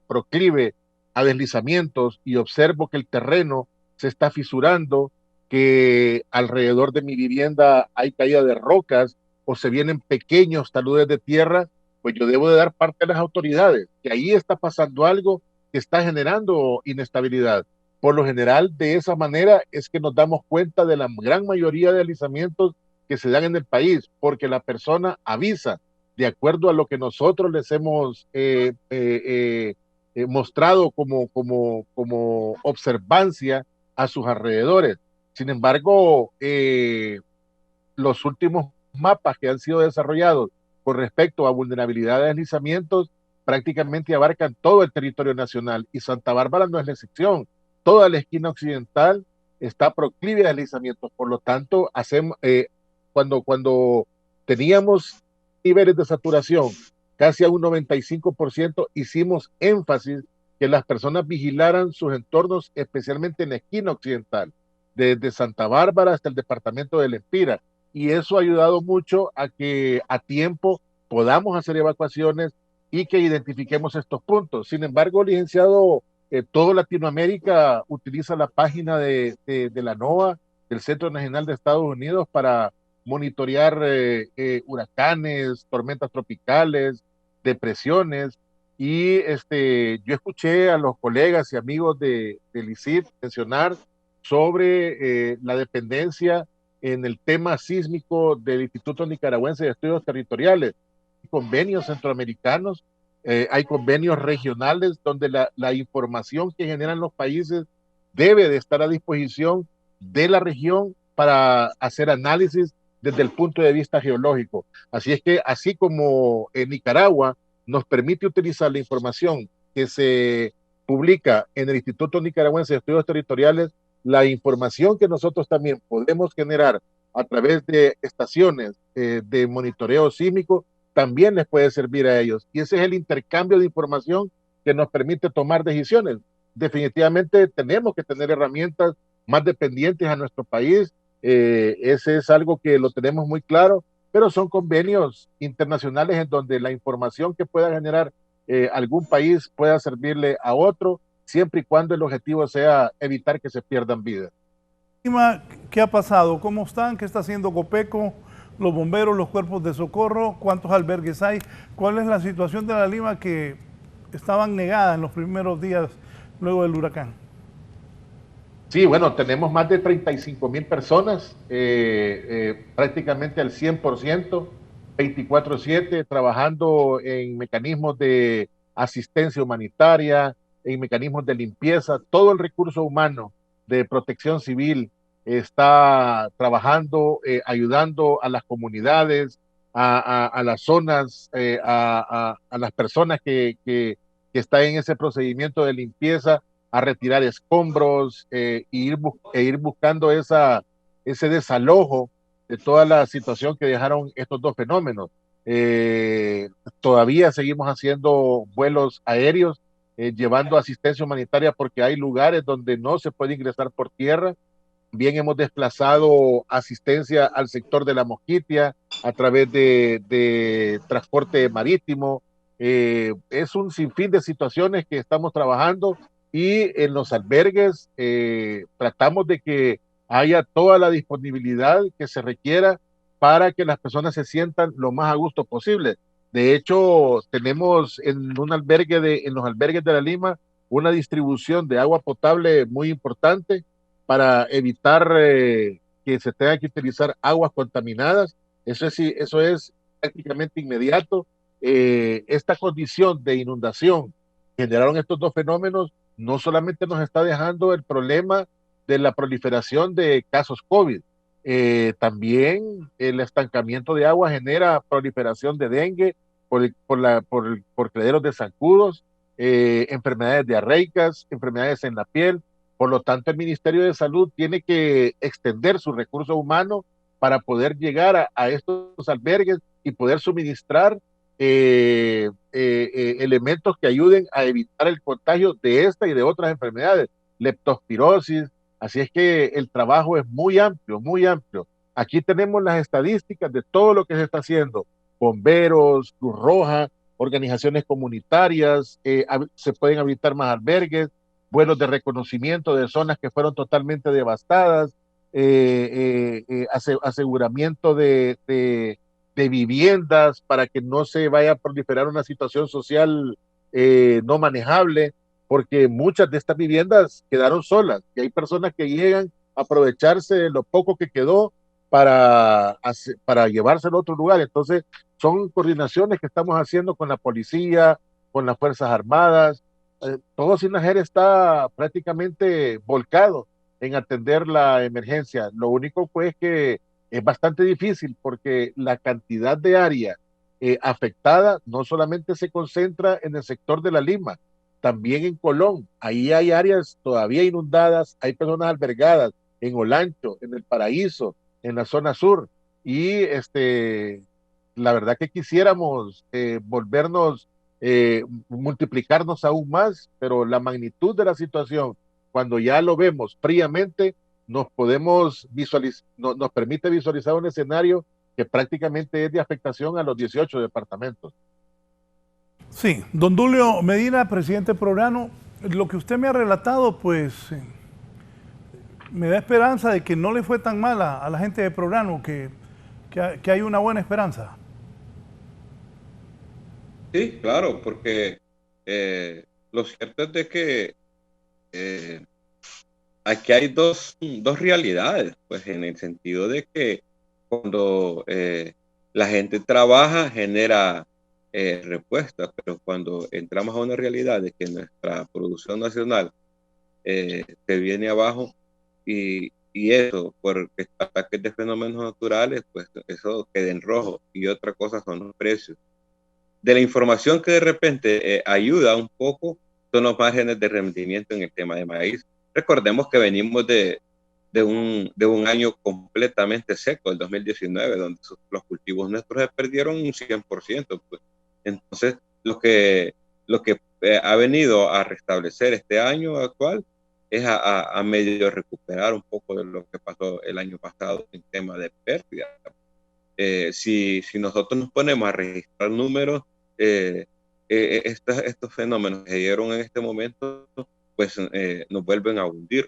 proclive a deslizamientos y observo que el terreno se está fisurando, que alrededor de mi vivienda hay caída de rocas o se vienen pequeños taludes de tierra, pues yo debo de dar parte a las autoridades, que ahí está pasando algo que está generando inestabilidad. Por lo general, de esa manera es que nos damos cuenta de la gran mayoría de deslizamientos que se dan en el país, porque la persona avisa de acuerdo a lo que nosotros les hemos mostrado como observancia a sus alrededores. Sin embargo, los últimos mapas que han sido desarrollados con respecto a vulnerabilidad de deslizamientos prácticamente abarcan todo el territorio nacional y Santa Bárbara no es la excepción. Toda la esquina occidental está proclive a deslizamientos. Por lo tanto, cuando teníamos niveles de saturación casi a un 95%, hicimos énfasis que las personas vigilaran sus entornos, especialmente en la esquina occidental, desde Santa Bárbara hasta el departamento de Lempira. Y eso ha ayudado mucho a que a tiempo podamos hacer evacuaciones y que identifiquemos estos puntos. Sin embargo, licenciado, todo Latinoamérica utiliza la página de la NOAA, del Centro Nacional de Estados Unidos, para monitorear huracanes, tormentas tropicales, depresiones. Y yo escuché a los colegas y amigos del ICIT mencionar sobre la dependencia en el tema sísmico del Instituto Nicaragüense de Estudios Territoriales. Convenios centroamericanos, hay convenios regionales donde la información que generan los países debe de estar a disposición de la región para hacer análisis desde el punto de vista geológico. Así es que, así como en Nicaragua nos permite utilizar la información que se publica en el Instituto Nicaragüense de Estudios Territoriales, la información que nosotros también podemos generar a través de estaciones de monitoreo sísmico también les puede servir a ellos. Y ese es el intercambio de información que nos permite tomar decisiones. Definitivamente tenemos que tener herramientas más dependientes a nuestro país. Ese es algo que lo tenemos muy claro, pero son convenios internacionales en donde la información que pueda generar algún país pueda servirle a otro, siempre y cuando el objetivo sea evitar que se pierdan vidas. ¿Qué ha pasado? ¿Cómo están? ¿Qué está haciendo Copeco, los bomberos, los cuerpos de socorro? ¿Cuántos albergues hay? ¿Cuál es la situación de La Lima, que estaban negadas en los primeros días luego del huracán? Sí, bueno, tenemos más de 35,000 personas, prácticamente al 100%, 24/7, trabajando en mecanismos de asistencia humanitaria, en mecanismos de limpieza. Todo el recurso humano de protección civil está trabajando, ayudando a las comunidades, a las zonas, a las personas que están en ese procedimiento de limpieza, a retirar escombros, ir buscando ese desalojo de toda la situación que dejaron estos dos fenómenos. Todavía seguimos haciendo vuelos aéreos, llevando asistencia humanitaria, porque hay lugares donde no se puede ingresar por tierra. Bien, hemos desplazado asistencia al sector de La Mosquitia a través de transporte marítimo. Es un sinfín de situaciones que estamos trabajando, y en los albergues tratamos de que haya toda la disponibilidad que se requiera para que las personas se sientan lo más a gusto posible. De hecho, tenemos en los albergues de La Lima una distribución de agua potable muy importante para evitar que se tenga que utilizar aguas contaminadas. Eso es prácticamente inmediato. Esta condición de inundación que generaron estos dos fenómenos no solamente nos está dejando el problema de la proliferación de casos COVID, también el estancamiento de agua genera proliferación de dengue por criaderos de zancudos, enfermedades diarreicas, enfermedades en la piel. Por lo tanto, el Ministerio de Salud tiene que extender su recurso humano para poder llegar a estos albergues y poder suministrar elementos que ayuden a evitar el contagio de esta y de otras enfermedades, leptospirosis. Así es que el trabajo es muy amplio, muy amplio. Aquí tenemos las estadísticas de todo lo que se está haciendo. Bomberos, Cruz Roja, organizaciones comunitarias, se pueden habilitar más albergues, vuelos de reconocimiento de zonas que fueron totalmente devastadas, aseguramiento de viviendas para que no se vaya a proliferar una situación social no manejable, porque muchas de estas viviendas quedaron solas y hay personas que llegan a aprovecharse de lo poco que quedó para llevárselo a otro lugar. Entonces, son coordinaciones que estamos haciendo con la policía, con las Fuerzas Armadas. Todo Sinajer está prácticamente volcado en atender la emergencia. Lo único pues que es bastante difícil, porque la cantidad de área afectada no solamente se concentra en el sector de La Lima, también en Colón. Ahí hay áreas todavía inundadas, hay personas albergadas en Olancho, en El Paraíso, en la zona sur. Y la verdad que quisiéramos volvernos, multiplicarnos aún más, pero la magnitud de la situación, cuando ya lo vemos fríamente, nos permite visualizar un escenario que prácticamente es de afectación a los 18 departamentos. Sí, don Dulio Medina, presidente Prograno, lo que usted me ha relatado, pues me da esperanza de que no le fue tan mal a la gente de Prograno, que hay una buena esperanza. Sí, claro, porque lo cierto es de que aquí hay dos realidades, pues en el sentido de que cuando la gente trabaja genera respuestas, pero cuando entramos a una realidad de que nuestra producción nacional se viene abajo y eso por ataques de fenómenos naturales, pues eso queda en rojo. Y otra cosa son los precios. De la información que de repente ayuda un poco son los márgenes de rendimiento en el tema de maíz. Recordemos que venimos de un año completamente seco, el 2019, donde los cultivos nuestros se perdieron un 100%. Pues. Entonces, lo que ha venido a restablecer este año actual es a medio recuperar un poco de lo que pasó el año pasado en tema de pérdida. Si nosotros nos ponemos a registrar números, estos fenómenos que dieron en este momento, pues nos vuelven a hundir.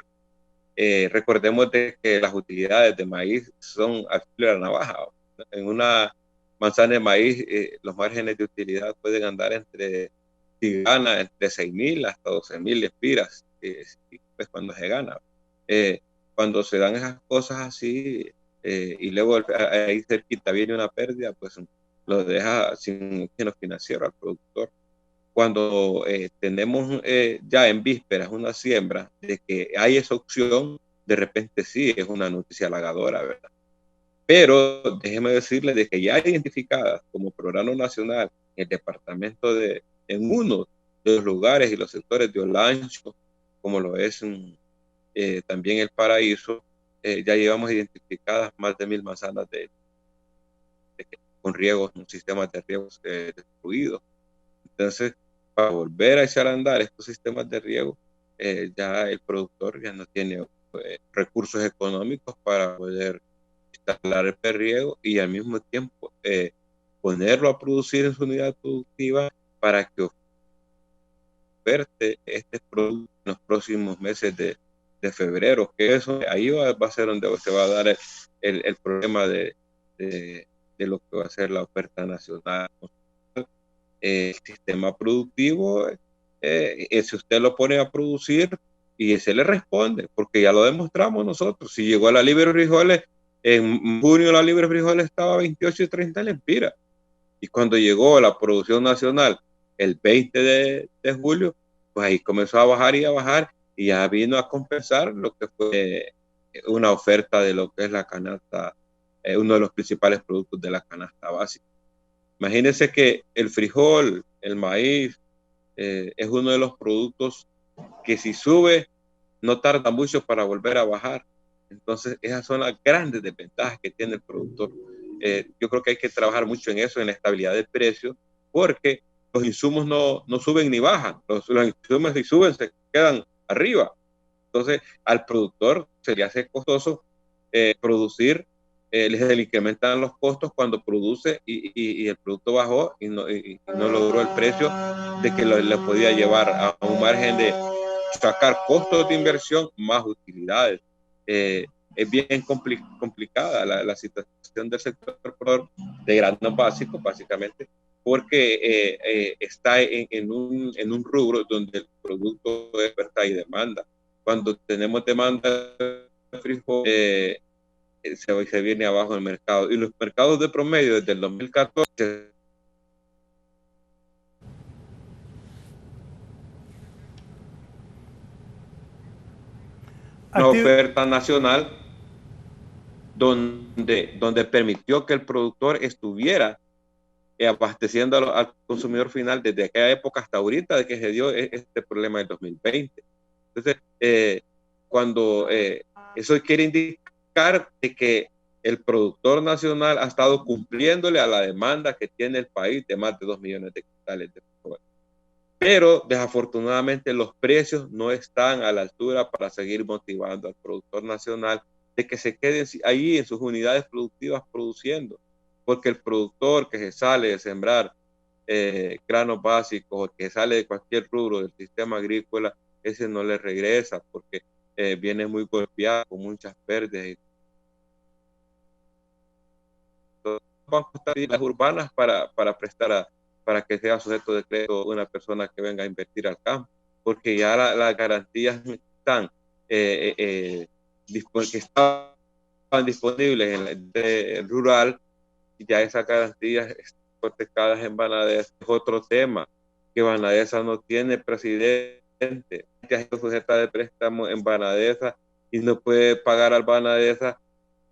Recordemos de que las utilidades de maíz son al filo de la navaja. En una manzana de maíz, los márgenes de utilidad pueden andar si gana, entre 6.000 hasta 12.000 lempiras, pues cuando se gana. Cuando se dan esas cosas así, y luego ahí cerquita viene una pérdida, pues lo deja sin oxígeno financiero al productor. Cuando tenemos ya en vísperas una siembra de que hay esa opción, de repente sí es una noticia halagadora, ¿verdad? Pero déjeme decirle de que ya identificadas como programa nacional en el departamento en uno de los lugares y los sectores de Olancho, como lo es también El Paraíso, ya llevamos identificadas más de 1.000 manzanas con riegos, un sistema de riegos destruidos. Entonces, para volver a echar a andar estos sistemas de riego, ya el productor ya no tiene recursos económicos para poder instalar el perriego y al mismo tiempo ponerlo a producir en su unidad productiva para que oferte este producto en los próximos meses de febrero, que eso ahí va a ser donde se va a dar el problema de lo que va a ser la oferta nacional. El sistema productivo, si usted lo pone a producir y se le responde, porque ya lo demostramos nosotros. Si llegó a la libra de frijoles, en junio la libra de frijoles estaba a 28 y 30 lempiras. Y cuando llegó a la producción nacional el 20 de julio, pues ahí comenzó a bajar y ya vino a compensar lo que fue una oferta de lo que es la canasta, uno de los principales productos de la canasta básica. Imagínense que el frijol, el maíz, es uno de los productos que si sube no tarda mucho para volver a bajar. Entonces esas son las grandes desventajas que tiene el productor. Yo creo que hay que trabajar mucho en eso, en la estabilidad del precio, porque los insumos no suben ni bajan. Los insumos si suben se quedan arriba. Entonces al productor se le hace costoso producir. Le incrementan los costos cuando produce y el producto bajó y no logró el precio de que le podía llevar a un margen de sacar costos de inversión más utilidades. Es bien complicada la situación del sector de granos básicos, básicamente, porque está en un rubro donde el producto es oferta y demanda. Cuando tenemos demanda de frijol, se viene abajo el mercado. Y los mercados de promedio desde el 2014 una oferta nacional donde permitió que el productor estuviera abasteciendo al consumidor final desde aquella época hasta ahorita de que se dio este problema del 2020. Entonces, cuando eso quiere indicar de que el productor nacional ha estado cumpliéndole a la demanda que tiene el país de más de 2 millones de quintales de petróleo. Pero desafortunadamente los precios no están a la altura para seguir motivando al productor nacional de que se queden ahí en sus unidades productivas produciendo, porque el productor que se sale de sembrar granos básicos o que sale de cualquier rubro del sistema agrícola, ese no le regresa porque viene muy golpeado con muchas pérdidas. Vamos a estar en las urbanas para prestar para que sea sujeto de crédito una persona que venga a invertir al campo, porque ya las garantías están que estaban disponibles en el rural, y ya esas garantías están hipotecadas en Banadesa. Es otro tema, que Banadesa no tiene presidente, que es sujeta de préstamo en Banadesa y no puede pagar al Banadesa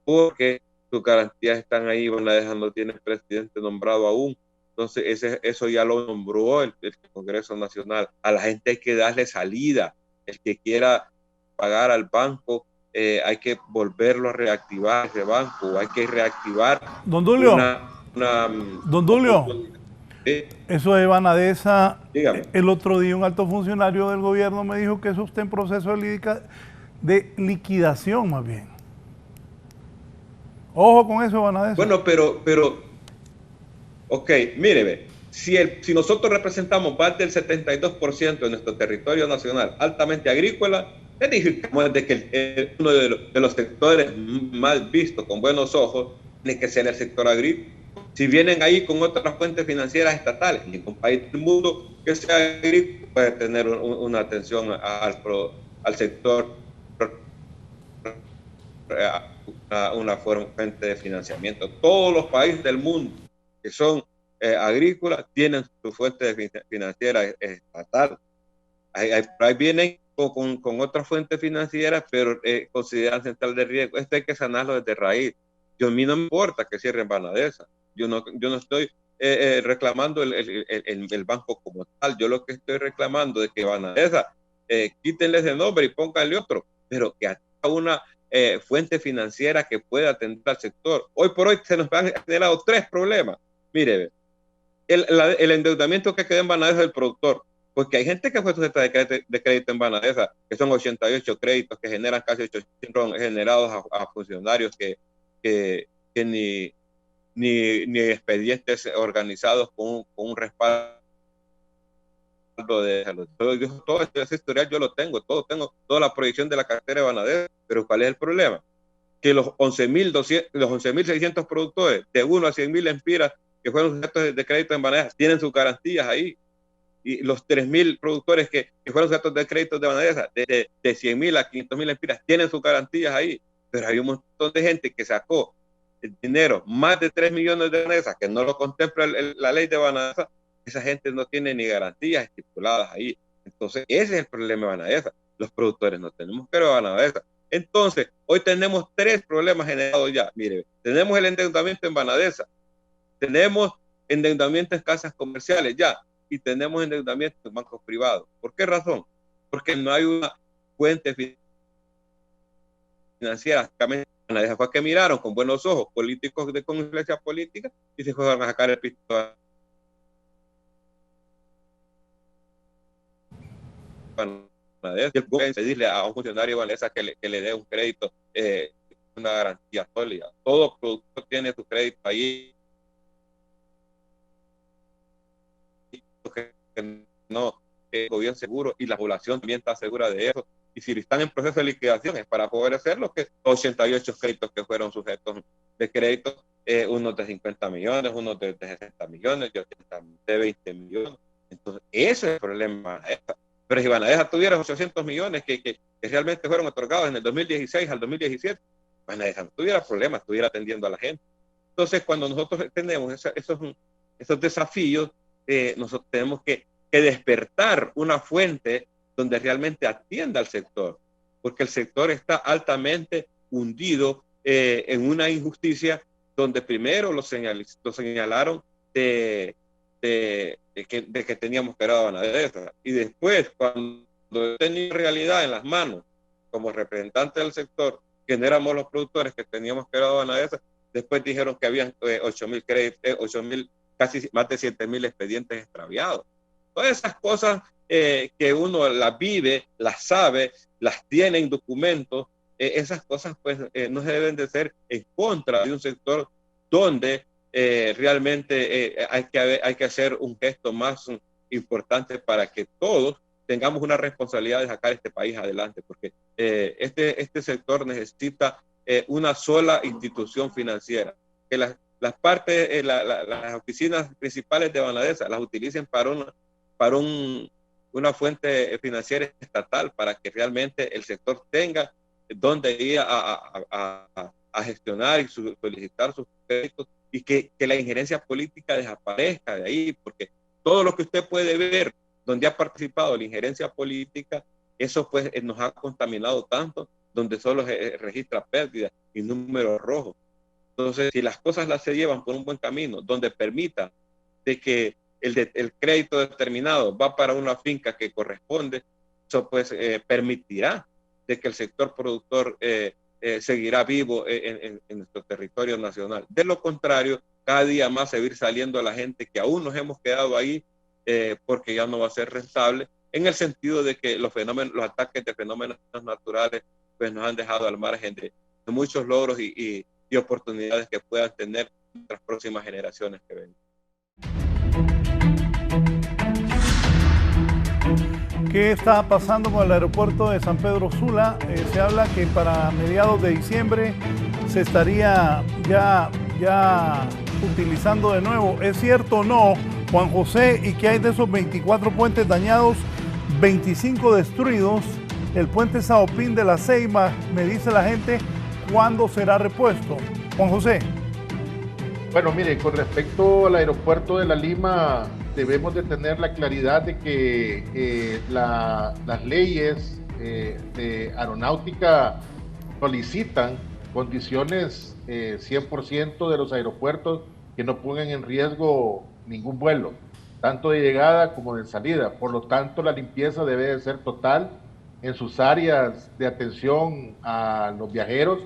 porque sus garantías están ahí. Banadesa no tiene presidente nombrado aún. Entonces eso ya lo nombró el Congreso Nacional. A la gente hay que darle salida. El que quiera pagar al banco, hay que volverlo a reactivar ese banco, hay que reactivar. Don Tulio, Don Tulio, ¿sí? Eso de Banadesa, Dígame. El otro día un alto funcionario del gobierno me dijo que eso está en proceso de liquidación más bien. Ojo con eso, Banadesa. Bueno, pero ok, mire, si nosotros representamos más del 72% de nuestro territorio nacional altamente agrícola, es decir, de que uno de los sectores más vistos con buenos ojos tiene que ser el sector agrícola. Si vienen ahí con otras fuentes financieras estatales, ningún país del mundo que sea agrícola puede tener una atención al sector, una fuente de financiamiento. Todos los países del mundo que son agrícolas tienen su fuente financiera estatal. Ahí vienen con otras fuentes financieras, pero consideran central de riesgo. Esto hay que sanarlo desde raíz. A mí no me importa que cierren Banadesa. Yo no estoy reclamando el banco como tal. Yo lo que estoy reclamando es que Banadesa, quítenle ese nombre y pónganle otro, pero que haya una fuente financiera que pueda atender al sector. Hoy por hoy se nos han generado 3 problemas. Mire, el endeudamiento que queda en Banadesa del productor, porque hay gente que fue sujeta de crédito en Banadesa, que son 88 créditos que generan casi 800 generados a funcionarios que ni expedientes organizados con un respaldo de salud. Todo ese historial yo lo tengo, tengo toda la proyección de la cartera de Banadesa, pero ¿cuál es el problema? Que los 11.600 productores de 1 a 100.000 empiras que fueron sujetos de crédito en Banadesa tienen sus garantías ahí, y los 3.000 productores que fueron sujetos de crédito de Banadesa de 100.000 a 500.000 empiras tienen sus garantías ahí, pero hay un montón de gente que sacó el dinero, más de 3 millones de Banadesa, que no lo contempla la ley de Banadesa. Esa gente no tiene ni garantías estipuladas ahí. Entonces ese es el problema de Banadesa. Los productores no tenemos que ver a Banadesa. Entonces hoy tenemos 3 problemas generados ya. Mire, tenemos el endeudamiento en Banadesa, tenemos endeudamiento en casas comerciales ya, y tenemos endeudamiento en bancos privados. ¿Por qué razón? Porque no hay una fuente financiera. Banadesa fue que miraron con buenos ojos políticos con influencia política y se fueron a sacar el pisto. Banadesa, y el puede pedirle a un funcionario de Banadesa que le dé un crédito, una garantía sólida. Todo productor tiene su crédito ahí. No, el gobierno seguro y la población también está segura de eso. Y si están en proceso de liquidación es para poder hacer lo que 88 créditos que fueron sujetos de crédito, unos de 50 millones, unos de 60 millones, de 20 millones. Entonces, ese es el problema. Pero si Banadesa tuviera 800 millones que realmente fueron otorgados en el 2016 al 2017, Banadesa no tuviera problemas, estuviera atendiendo a la gente. Entonces, cuando nosotros tenemos esos desafíos, nosotros tenemos que despertar una fuente donde realmente atienda al sector, porque el sector está altamente hundido en una injusticia donde primero lo señalaron de que teníamos que ir a Banadesa, y después cuando tenía realidad en las manos como representantes del sector, que no éramos los productores que teníamos que ir a Banadesa, después dijeron que habían 8,000 créditos, 8,000, casi más de 7,000 expedientes extraviados. Todas esas cosas que uno las vive, las sabe, las tiene en documentos, esas cosas pues no se deben de ser en contra de un sector donde realmente hay que hacer un gesto más importante para que todos tengamos una responsabilidad de sacar este país adelante, porque este sector necesita una sola institución financiera, que las partes, las oficinas principales de Banadesa las utilicen para una fuente financiera estatal, para que realmente el sector tenga donde ir a gestionar y solicitar sus créditos, y que la injerencia política desaparezca de ahí, porque todo lo que usted puede ver donde ha participado la injerencia política, eso pues nos ha contaminado tanto, donde solo se registra pérdidas y números rojos. Entonces, si las cosas se llevan por un buen camino, donde permita de que el crédito determinado va para una finca que corresponde, eso pues permitirá de que el sector productor seguirá vivo en nuestro territorio nacional. De lo contrario, cada día más se va a ir saliendo la gente que aún nos hemos quedado ahí porque ya no va a ser rentable, en el sentido de que los ataques de fenómenos naturales pues nos han dejado al margen de muchos logros y oportunidades que puedan tener las próximas generaciones que vengan. ¿Qué está pasando con el aeropuerto de San Pedro Sula? Se habla que para mediados de diciembre se estaría ya utilizando de nuevo. ¿Es cierto o no, Juan José? ¿Y qué hay de esos 24 puentes dañados, 25 destruidos? El puente Saopín de la Ceiba, me dice la gente, ¿cuándo será repuesto? Juan José. Bueno, mire, con respecto al aeropuerto de La Lima, debemos de tener la claridad de que las leyes de aeronáutica solicitan condiciones 100% de los aeropuertos que no pongan en riesgo ningún vuelo, tanto de llegada como de salida. Por lo tanto, la limpieza debe de ser total en sus áreas de atención a los viajeros.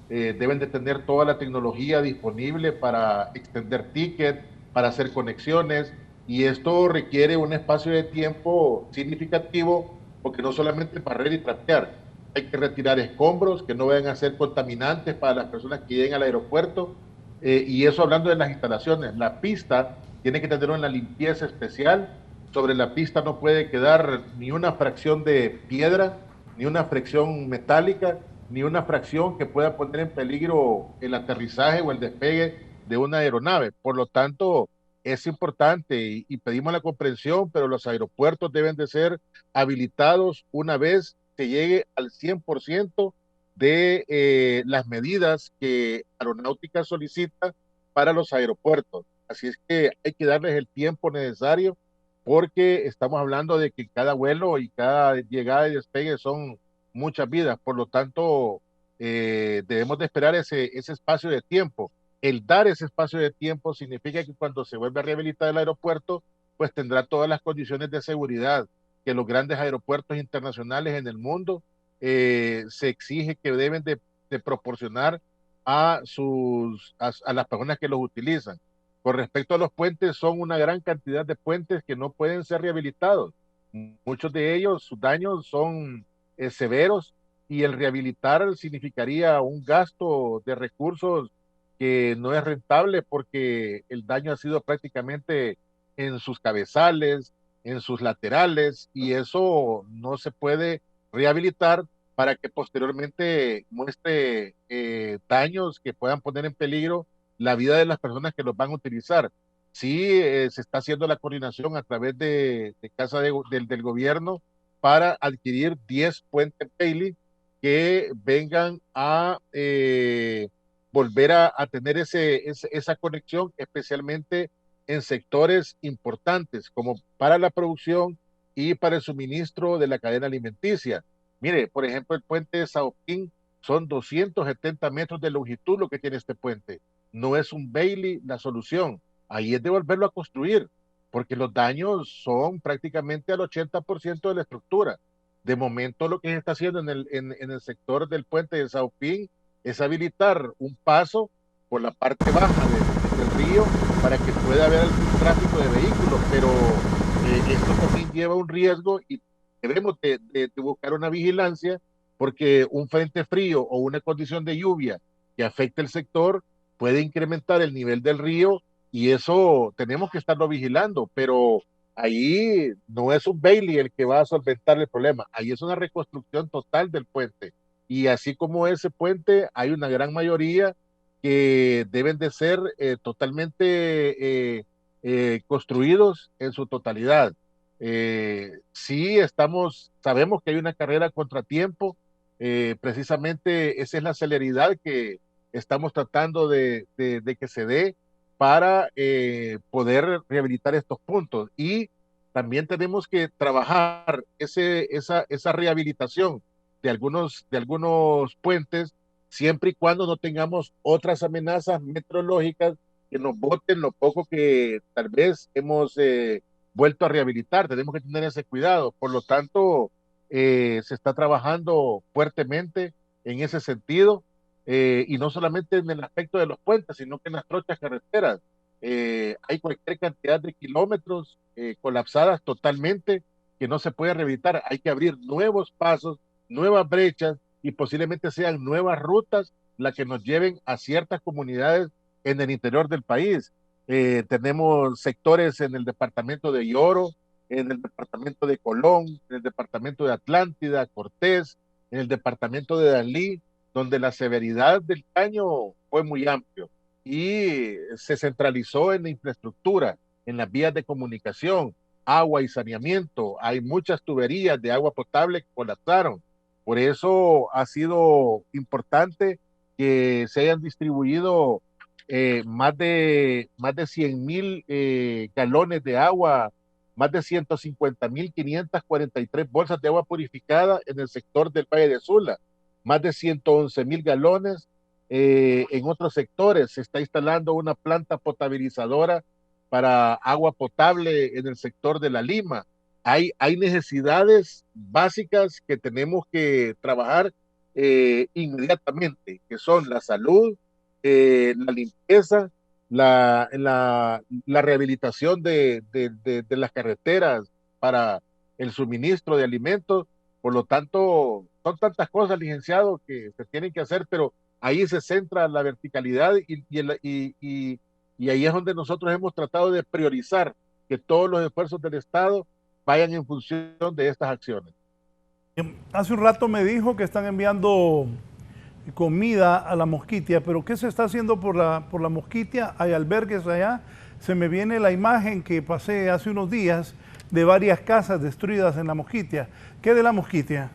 Deben de tener toda la tecnología disponible para extender tickets, para hacer conexiones, y esto requiere un espacio de tiempo significativo, porque no solamente barrer y trapear, hay que retirar escombros que no vayan a ser contaminantes para las personas que lleguen al aeropuerto, y eso hablando de las instalaciones. La pista tiene que tener una limpieza especial. Sobre la pista no puede quedar ni una fracción de piedra, ni una fracción metálica, ni una fracción que pueda poner en peligro el aterrizaje o el despegue de una aeronave. Por lo tanto, es importante y pedimos la comprensión, pero los aeropuertos deben de ser habilitados una vez se llegue al 100% de las medidas que Aeronáutica solicita para los aeropuertos. Así es que hay que darles el tiempo necesario, porque estamos hablando de que cada vuelo y cada llegada y despegue son muchas vidas. Por lo tanto, debemos de esperar ese espacio de tiempo. El dar ese espacio de tiempo significa que cuando se vuelva a rehabilitar el aeropuerto, pues tendrá todas las condiciones de seguridad que los grandes aeropuertos internacionales en el mundo se exige que deben de proporcionar a las personas que los utilizan. Con respecto a los puentes, son una gran cantidad de puentes que no pueden ser rehabilitados. Muchos de ellos, sus daños son severos, y el rehabilitar significaría un gasto de recursos que no es rentable, porque el daño ha sido prácticamente en sus cabezales, en sus laterales, y eso no se puede rehabilitar para que posteriormente muestre daños que puedan poner en peligro la vida de las personas que los van a utilizar. Sí, se está haciendo la coordinación a través de Casa del Gobierno para adquirir 10 puentes Bailey que vengan a volver a tener esa conexión, especialmente en sectores importantes como para la producción y para el suministro de la cadena alimenticia. Mire, por ejemplo, el puente de Saopín son 270 metros de longitud lo que tiene este puente. No es un Bailey la solución. Ahí es de volverlo a construir, porque los daños son prácticamente al 80% de la estructura. De momento lo que se está haciendo en el sector del puente de Saupín es habilitar un paso por la parte baja del río para que pueda haber algún tráfico de vehículos, pero esto también lleva un riesgo y debemos de buscar una vigilancia porque un frente frío o una condición de lluvia que afecte el sector puede incrementar el nivel del río y eso tenemos que estarlo vigilando, pero ahí no es un Bailey el que va a solventar el problema, ahí es una reconstrucción total del puente. Y así como ese puente, hay una gran mayoría que deben de ser totalmente construidos en su totalidad. Sí, sabemos que hay una carrera contratiempo, precisamente esa es la celeridad que estamos tratando de que se dé para poder rehabilitar estos puntos. Y también tenemos que trabajar esa rehabilitación de algunos puentes, siempre y cuando no tengamos otras amenazas meteorológicas que nos boten lo poco que tal vez hemos vuelto a rehabilitar. Tenemos que tener ese cuidado. Por lo tanto, se está trabajando fuertemente en ese sentido, y no solamente en el aspecto de los puentes, sino que en las trochas carreteras. Hay cualquier cantidad de kilómetros colapsadas totalmente que no se puede rehabilitar. Hay que abrir nuevos pasos, nuevas brechas y posiblemente sean nuevas rutas las que nos lleven a ciertas comunidades en el interior del país. Tenemos sectores en el departamento de Lloro, en el departamento de Colón, en el departamento de Atlántida, Cortés, en el departamento de Dalí, donde la severidad del daño fue muy amplio y se centralizó en la infraestructura, en las vías de comunicación, agua y saneamiento. Hay muchas tuberías de agua potable que colapsaron. Por eso ha sido importante que se hayan distribuido más de 100,000 galones de agua, más de 150,543 bolsas de agua purificada en el sector del Valle de Sula, más de 111,000 galones en otros sectores. Se está instalando una planta potabilizadora para agua potable en el sector de La Lima. Hay necesidades básicas que tenemos que trabajar inmediatamente, que son la salud, la limpieza, la rehabilitación de las carreteras para el suministro de alimentos. Por lo tanto, son tantas cosas, licenciado, que se tienen que hacer, pero ahí se centra la verticalidad y ahí es donde nosotros hemos tratado de priorizar que todos los esfuerzos del Estado vayan en función de estas acciones. Hace un rato me dijo que están enviando comida a la Mosquitia, pero ¿qué se está haciendo por la Mosquitia? Hay albergues allá. Se me viene la imagen que pasé hace unos días de varias casas destruidas en la Mosquitia. ¿Qué de la Mosquitia?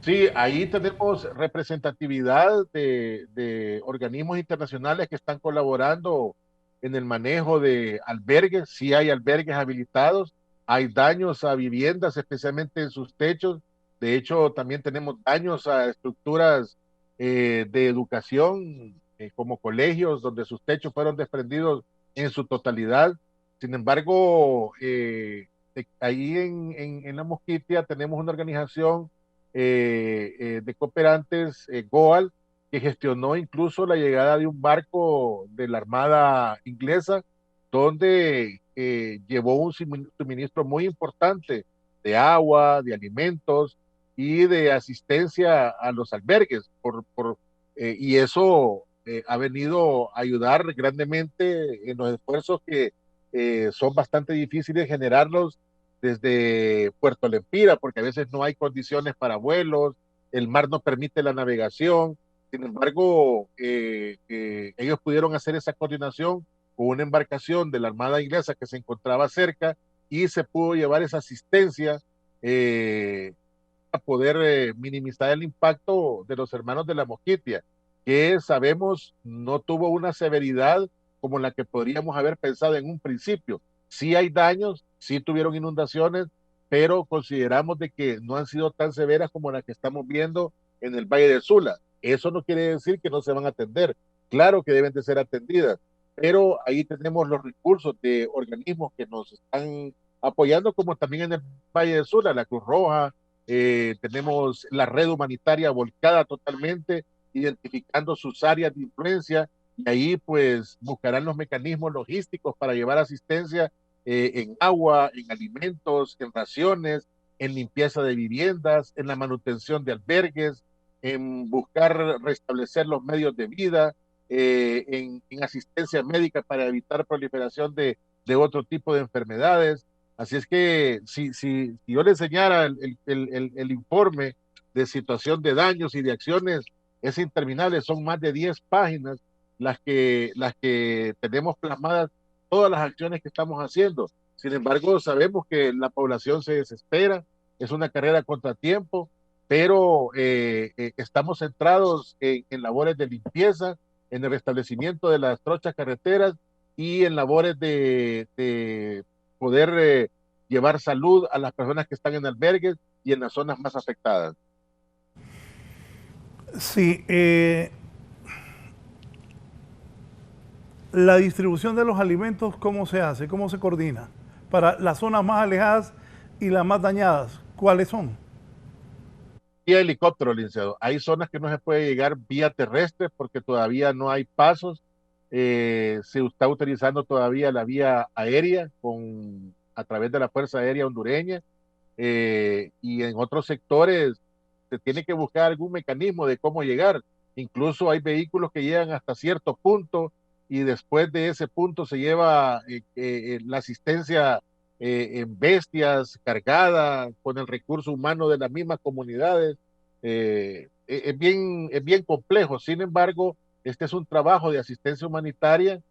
Sí, ahí tenemos representatividad de organismos internacionales que están colaborando en el manejo de albergues. Sí hay albergues habilitados, hay daños a viviendas, especialmente en sus techos. De hecho, también tenemos daños a estructuras de educación, como colegios, donde sus techos fueron desprendidos en su totalidad. Sin embargo, ahí en la Mosquitia tenemos una organización de cooperantes, GOAL, que gestionó incluso la llegada de un barco de la Armada inglesa, donde llevó un suministro muy importante de agua, de alimentos y de asistencia a los albergues, y eso ha venido a ayudar grandemente en los esfuerzos que son bastante difíciles generarlos desde Puerto Lempira, porque a veces no hay condiciones para vuelos, el mar no permite la navegación. Sin embargo, ellos pudieron hacer esa coordinación con una embarcación de la Armada Inglesa que se encontraba cerca y se pudo llevar esa asistencia a poder minimizar el impacto de los hermanos de la Mosquitia, que sabemos no tuvo una severidad como la que podríamos haber pensado en un principio. Sí hay daños, sí tuvieron inundaciones, pero consideramos de que no han sido tan severas como las que estamos viendo en el Valle de Sula. Eso no quiere decir que no se van a atender. Claro que deben de ser atendidas, pero ahí tenemos los recursos de organismos que nos están apoyando, como también en el Valle de Sula, la Cruz Roja, tenemos la red humanitaria volcada totalmente, identificando sus áreas de influencia, y ahí pues buscarán los mecanismos logísticos para llevar asistencia en agua, en alimentos, en raciones, en limpieza de viviendas, en la manutención de albergues, en buscar restablecer los medios de vida, en asistencia médica para evitar proliferación de otro tipo de enfermedades. Así es que si yo le enseñara el informe de situación de daños y de acciones, es interminable, son más de 10 páginas las que tenemos plasmadas, todas las acciones que estamos haciendo. Sin embargo, sabemos que la población se desespera, es una carrera contra tiempo, pero estamos centrados en labores de limpieza, en el restablecimiento de las trochas carreteras y en labores de poder llevar salud a las personas que están en albergues y en las zonas más afectadas. Sí, la distribución de los alimentos, ¿cómo se hace? ¿Cómo se coordina? Para las zonas más alejadas y las más dañadas, ¿cuáles son? Vía helicóptero, licenciado. Hay zonas que no se puede llegar vía terrestre porque todavía no hay pasos. Se está utilizando todavía la vía aérea a través de la Fuerza Aérea Hondureña, y en otros sectores se tiene que buscar algún mecanismo de cómo llegar. Incluso hay vehículos que llegan hasta cierto punto y después de ese punto se lleva la asistencia en bestias cargada con el recurso humano de las mismas comunidades. Es bien complejo. Sin embargo, este es un trabajo de asistencia humanitaria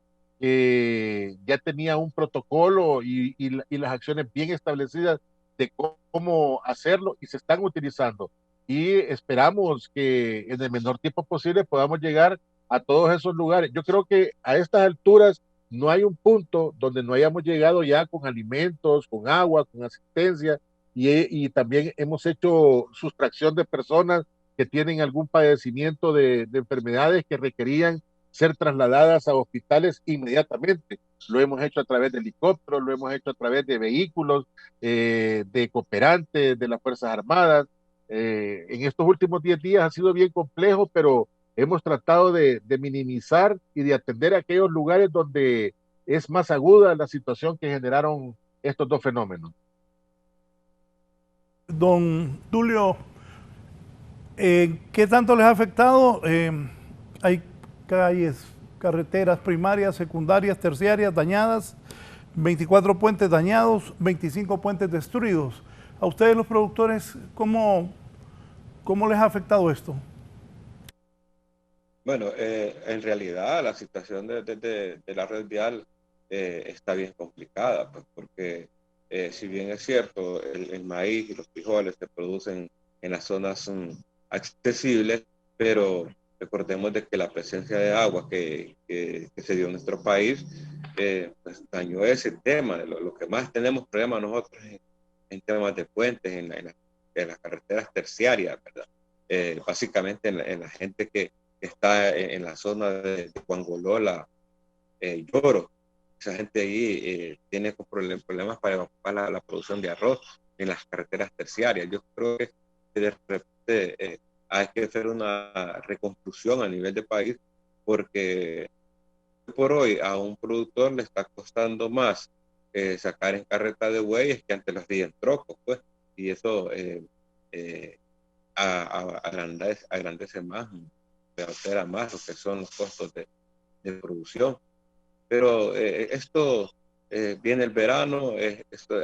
que ya tenía un protocolo y las acciones bien establecidas de cómo hacerlo y se están utilizando. Y esperamos que en el menor tiempo posible podamos llegar a todos esos lugares. Yo creo que a estas alturas no hay un punto donde no hayamos llegado ya con alimentos, con agua, con asistencia, y también hemos hecho sustracción de personas que tienen algún padecimiento de enfermedades que requerían ser trasladadas a hospitales inmediatamente. Lo hemos hecho a través de helicópteros, lo hemos hecho a través de vehículos, de cooperantes, de las Fuerzas Armadas. En estos últimos 10 días ha sido bien complejo, pero hemos tratado de minimizar y de atender aquellos lugares donde es más aguda la situación que generaron estos dos fenómenos. Don Tulio, ¿qué tanto les ha afectado? Hay calles, carreteras primarias, secundarias, terciarias dañadas, 24 puentes dañados, 25 puentes destruidos. A ustedes los productores, ¿cómo les ha afectado esto? Bueno, en realidad la situación de la red vial está bien complicada, pues, porque si bien es cierto, el maíz y los frijoles se producen en las zonas accesibles, pero recordemos de que la presencia de agua que se dio en nuestro país pues dañó ese tema. Lo que más tenemos problemas nosotros en temas de puentes, en las carreteras terciarias, ¿verdad? Básicamente en la gente que está en la zona de Guangolola, Lloro. Esa gente ahí tiene problemas para evacuar la producción de arroz en las carreteras terciarias. Yo creo que de repente hay que hacer una reconstrucción a nivel de país, porque por hoy a un productor le está costando más sacar en carreta de bueyes que antes los días en trocos, pues, y eso agrandece más, altera más lo que son los costos de producción. Pero esto viene el verano,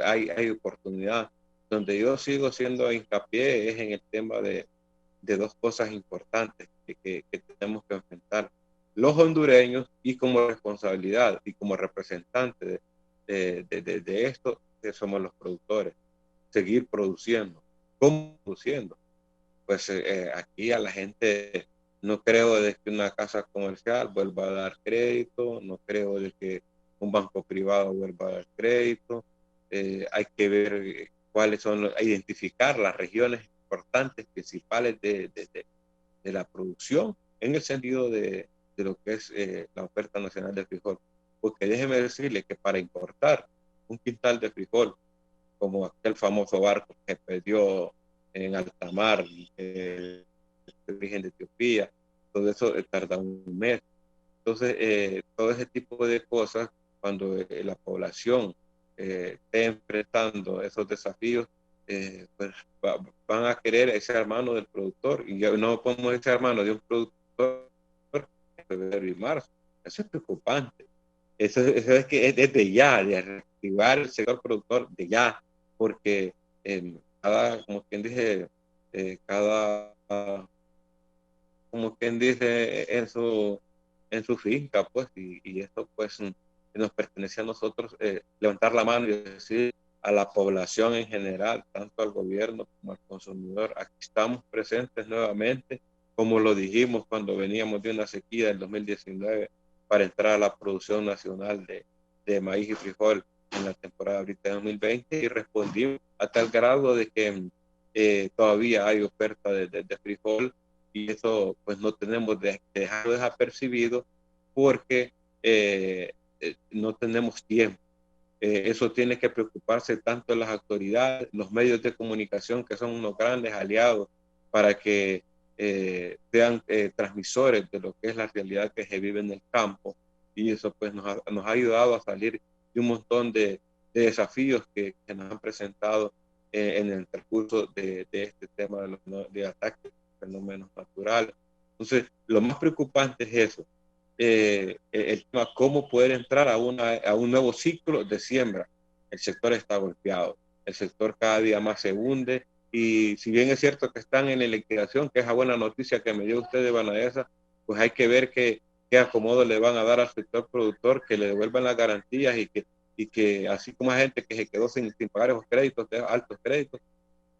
hay oportunidad. Donde yo sigo siendo hincapié es en el tema de dos cosas importantes que tenemos que enfrentar los hondureños, y como responsabilidad y como representantes de esto, que somos los productores, seguir produciendo. ¿Cómo produciendo? Pues aquí a la gente no creo de que una casa comercial vuelva a dar crédito, no creo de que un banco privado vuelva a dar crédito. Hay que ver cuáles son, identificar las regiones importantes, principales de la producción, en el sentido de lo que es la oferta nacional de frijol. Porque déjeme decirle que para importar un quintal de frijol, como aquel famoso barco que perdió en alta mar, de origen de Etiopía, todo eso tarda un mes. Entonces, todo ese tipo de cosas, cuando la población esté enfrentando esos desafíos, pues van a querer echar mano del productor, y ya no podemos echar mano de un productor en febrero y marzo. Eso es preocupante. Eso es que es desde ya, de reactivar el sector productor de ya, porque como quien dice, como quien dice en su finca, pues, y esto pues nos pertenece a nosotros, levantar la mano y decir a la población en general, tanto al gobierno como al consumidor, aquí estamos presentes nuevamente, como lo dijimos cuando veníamos de una sequía del 2019 para entrar a la producción nacional de maíz y frijol en la temporada ahorita de 2020, y respondimos a tal grado de que todavía hay oferta de frijol, y eso pues no tenemos que dejarlo desapercibido, porque no tenemos tiempo. Eso tiene que preocuparse tanto las autoridades, los medios de comunicación, que son unos grandes aliados para que sean transmisores de lo que es la realidad que se vive en el campo, y eso pues nos ha ayudado a salir de un montón de desafíos que nos han presentado en el transcurso de este tema de ataques a fenómenos naturales. Entonces, lo más preocupante es eso, el tema cómo poder entrar a un nuevo ciclo de siembra. El sector está golpeado, el sector cada día más se hunde, y si bien es cierto que están en la liquidación, que es la buena noticia que me dio usted de Banadesa, pues hay que ver qué acomodo le van a dar al sector productor, que le devuelvan las garantías, y que así como hay gente que se quedó sin pagar esos créditos, altos créditos,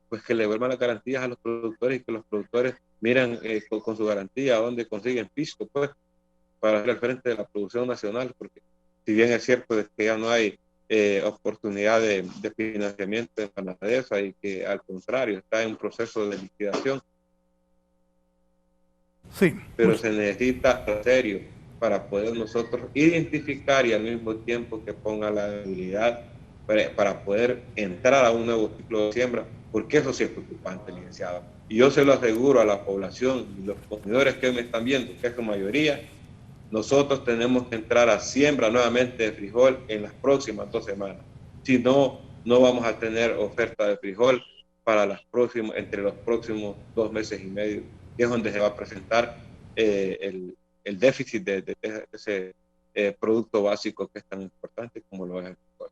pues que le devuelvan las garantías a los productores, y que los productores miran con su garantía a dónde consiguen piso, pues, para hacer al frente de la producción nacional, porque si bien es cierto que ya no hay oportunidad de financiamiento en Banadesa, y que al contrario está en un proceso de liquidación, sí, pero se necesita serio para poder nosotros identificar, y al mismo tiempo que ponga la habilidad para poder entrar a un nuevo ciclo de siembra, porque eso sí es preocupante, licenciado. Y yo se lo aseguro a la población y los consumidores que me están viendo, que es su mayoría, nosotros tenemos que entrar a siembra nuevamente de frijol en las próximas 2 semanas. Si no, no vamos a tener oferta de frijol para entre los próximos 2 meses y medio, que es donde se va a presentar el déficit de ese producto básico que es tan importante como lo es el frijol.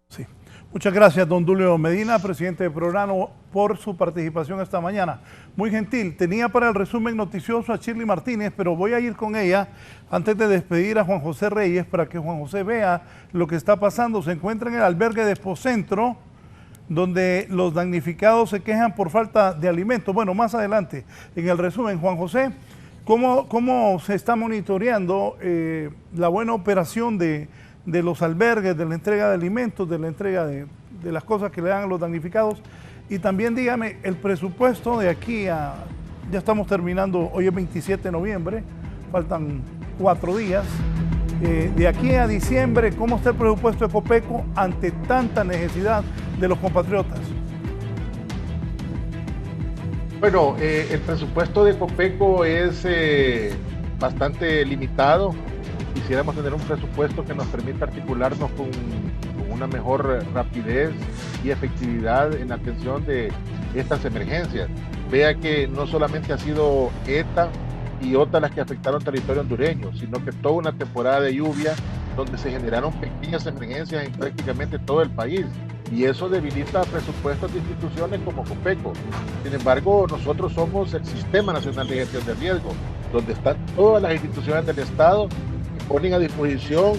Sí. Muchas gracias, don Dulio Medina, presidente del programa, por su participación esta mañana. Muy gentil. Tenía para el resumen noticioso a Shirley Martínez, pero voy a ir con ella antes de despedir a Juan José Reyes para que Juan José vea lo que está pasando. Se encuentra en el albergue de Expocentro, donde los damnificados se quejan por falta de alimentos. Bueno, más adelante, en el resumen, Juan José, ¿cómo se está monitoreando la buena operación de los albergues, de la entrega de alimentos, de la entrega de las cosas que le dan a los damnificados? Y también dígame, el presupuesto de aquí ya estamos terminando, hoy es 27 de noviembre, faltan 4 días. De aquí a diciembre, ¿cómo está el presupuesto de Copeco ante tanta necesidad de los compatriotas? Bueno, el presupuesto de Copeco es bastante limitado. Quisiéramos tener un presupuesto que nos permita articularnos con una mejor rapidez y efectividad en la atención de estas emergencias. Vea que no solamente ha sido ETA y OTA las que afectaron territorio hondureño, sino que toda una temporada de lluvia donde se generaron pequeñas emergencias en prácticamente todo el país, y eso debilita presupuestos de instituciones como Copeco. Sin embargo, nosotros somos el Sistema Nacional de Gestión de Riesgo, donde están todas las instituciones del Estado que ponen a disposición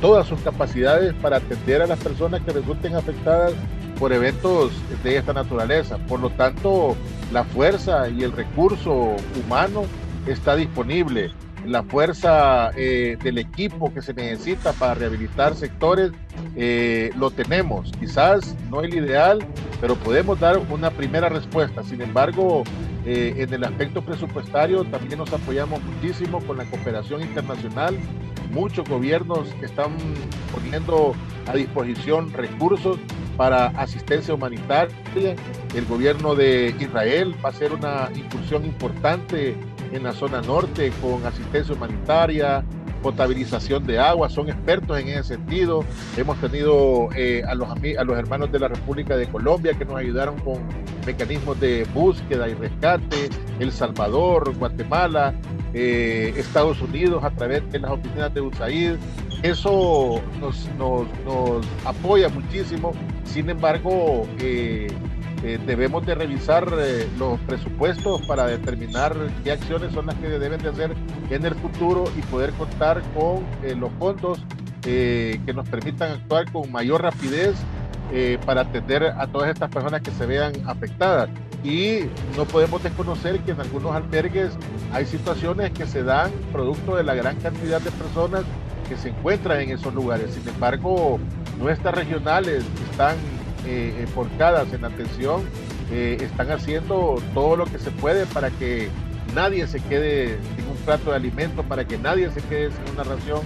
todas sus capacidades para atender a las personas que resulten afectadas por eventos de esta naturaleza. Por lo tanto, la fuerza y el recurso humano está disponible. La fuerza del equipo que se necesita para rehabilitar sectores lo tenemos. Quizás no el ideal, pero podemos dar una primera respuesta. Sin embargo, en el aspecto presupuestario también nos apoyamos muchísimo con la cooperación internacional. Muchos gobiernos que están poniendo a disposición recursos para asistencia humanitaria. El gobierno de Israel va a hacer una incursión importante en la zona norte con asistencia humanitaria, potabilización de agua, son expertos en ese sentido. Hemos tenido a los hermanos de la República de Colombia que nos ayudaron con mecanismos de búsqueda y rescate, El Salvador, Guatemala, Estados Unidos a través de las oficinas de USAID. Eso nos apoya muchísimo. Sin embargo, debemos de revisar los presupuestos para determinar qué acciones son las que deben de hacer en el futuro y poder contar con los fondos que nos permitan actuar con mayor rapidez para atender a todas estas personas que se vean afectadas. Y no podemos desconocer que en algunos albergues hay situaciones que se dan producto de la gran cantidad de personas que se encuentran en esos lugares. Sin embargo, nuestras regionales están enfocadas en atención, están haciendo todo lo que se puede para que nadie se quede sin un plato de alimento, para que nadie se quede sin una ración.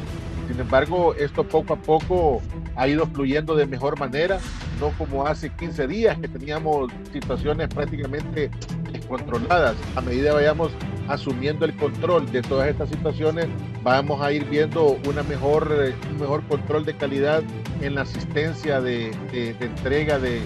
Sin embargo, esto poco a poco ha ido fluyendo de mejor manera, no como hace 15 días que teníamos situaciones prácticamente descontroladas. A medida que vayamos asumiendo el control de todas estas situaciones, vamos a ir viendo un mejor control de calidad en la asistencia de entrega de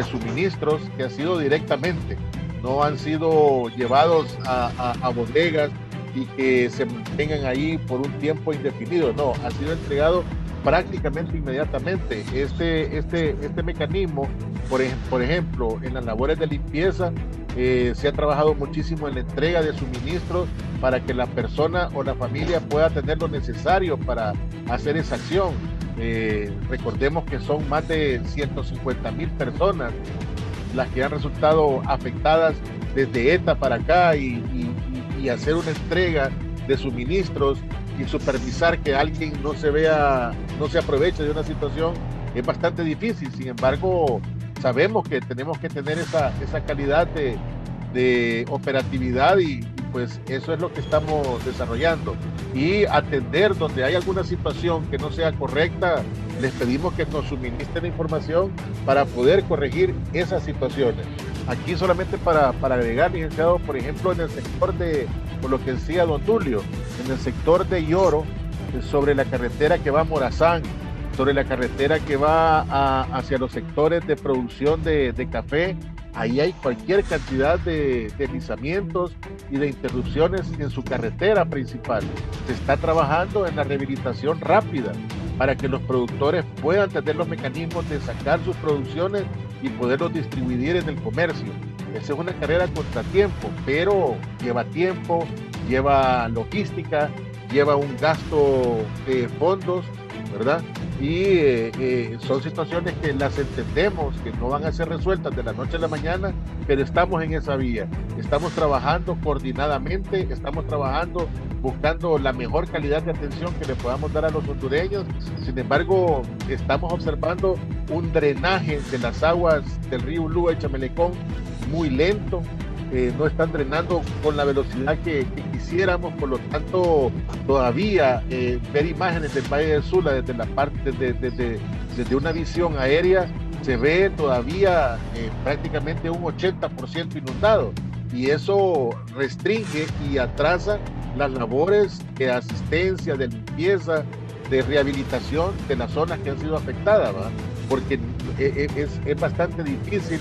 suministros que ha sido directamente, no han sido llevados a bodegas y que se mantengan ahí por un tiempo indefinido, no, ha sido entregado prácticamente inmediatamente. Este mecanismo, por ejemplo, en las labores de limpieza, se ha trabajado muchísimo en la entrega de suministros para que la persona o la familia pueda tener lo necesario para hacer esa acción. Recordemos que son más de 150,000 personas las que han resultado afectadas desde ETA para acá y hacer una entrega de suministros y supervisar que alguien no se aproveche de una situación es bastante difícil. Sin embargo, sabemos que tenemos que tener esa calidad de operatividad y pues eso es lo que estamos desarrollando. Y atender donde hay alguna situación que no sea correcta, les pedimos que nos suministren información para poder corregir esas situaciones. Aquí solamente para agregar, licenciado, por ejemplo, en el sector por lo que decía don Tulio, en el sector de Lloro, sobre la carretera que va a Morazán, sobre la carretera que va hacia los sectores de producción de café, ahí hay cualquier cantidad de deslizamientos y de interrupciones en su carretera principal. Se está trabajando en la rehabilitación rápida para que los productores puedan tener los mecanismos de sacar sus producciones y poderlos distribuir en el comercio. Esa es una carrera contratiempo, pero lleva tiempo, lleva logística, lleva un gasto de fondos, ¿verdad? Y son situaciones que las entendemos, que no van a ser resueltas de la noche a la mañana, pero estamos en esa vía. Estamos trabajando coordinadamente, estamos trabajando buscando la mejor calidad de atención que le podamos dar a los hondureños. Sin embargo, estamos observando un drenaje de las aguas del río Ulúa y Chamelecón muy lento. No están drenando con la velocidad que quisiéramos, por lo tanto todavía ver imágenes del Valle del Sula desde la parte desde una visión aérea se ve todavía prácticamente un 80% inundado, y eso restringe y atrasa las labores de asistencia, de limpieza, de rehabilitación de las zonas que han sido afectadas, ¿verdad? Porque es bastante difícil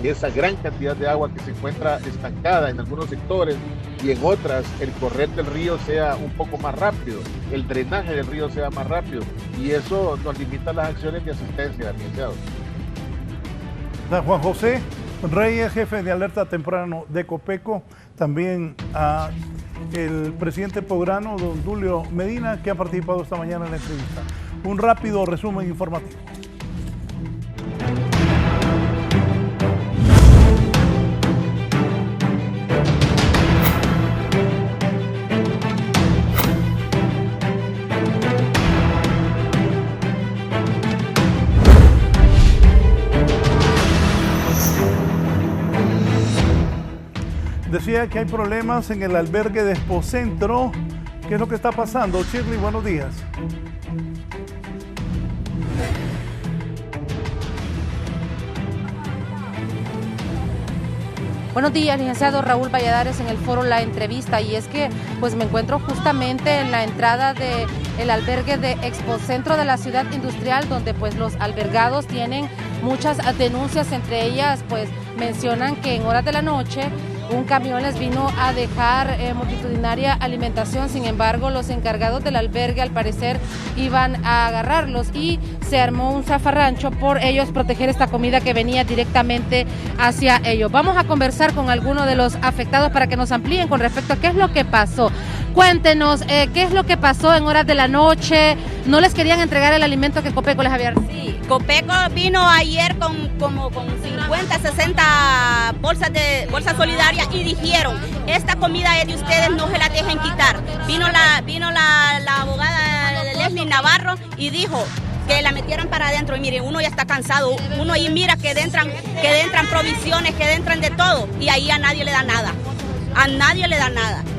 esa gran cantidad de agua que se encuentra estancada en algunos sectores y en otras el correr del río sea un poco más rápido, el drenaje del río sea más rápido, y eso nos limita las acciones de asistencia, licenciado. Juan José Reyes, jefe de alerta temprano de Copeco, también a el presidente Pograno, don Tulio Medina, que ha participado esta mañana en la entrevista. Un rápido resumen informativo. Decía que hay problemas en el albergue de Expocentro. ¿Qué es lo que está pasando? Shirley, buenos días. Buenos días, licenciado Raúl Valladares, en el foro La Entrevista, y es que pues me encuentro justamente en la entrada del albergue de Expocentro de la ciudad industrial, donde pues los albergados tienen muchas denuncias, entre ellas pues mencionan que en horas de la noche un camión les vino a dejar multitudinaria alimentación. Sin embargo, los encargados del albergue al parecer iban a agarrarlos y se armó un zafarrancho por ellos proteger esta comida que venía directamente hacia ellos. Vamos a conversar con algunos de los afectados para que nos amplíen con respecto a qué es lo que pasó. Cuéntenos, ¿qué es lo que pasó en horas de la noche? ¿No les querían entregar el alimento que Copeco les había recibido? Sí, Copeco vino ayer con 50, 60 bolsas solidarias y dijeron, esta comida es de ustedes, no se la dejen quitar. Vino la abogada Leslie Navarro y dijo que la metieran para adentro, y mire, uno ya está cansado, uno ahí mira que entran provisiones, que entran de todo, y ahí a nadie le da nada,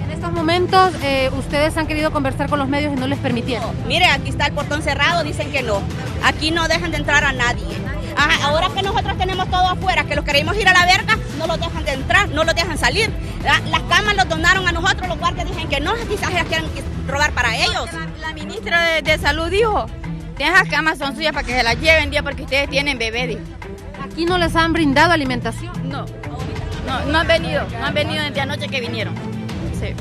En estos momentos ustedes han querido conversar con los medios y no les permitieron. Mire, aquí está el portón cerrado, dicen que no, aquí no dejan de entrar a nadie. Ajá, ahora que nosotros tenemos todo afuera, que los queremos ir a la verga, no los dejan de entrar, no los dejan salir. Las camas los donaron a nosotros, los guardias dicen que no, quizás las quieren robar para ellos. La ministra de Salud dijo, esas camas son suyas para que se las lleven, día porque ustedes tienen bebé. ¿Aquí no les han brindado alimentación? No han venido desde anoche que vinieron. Sí.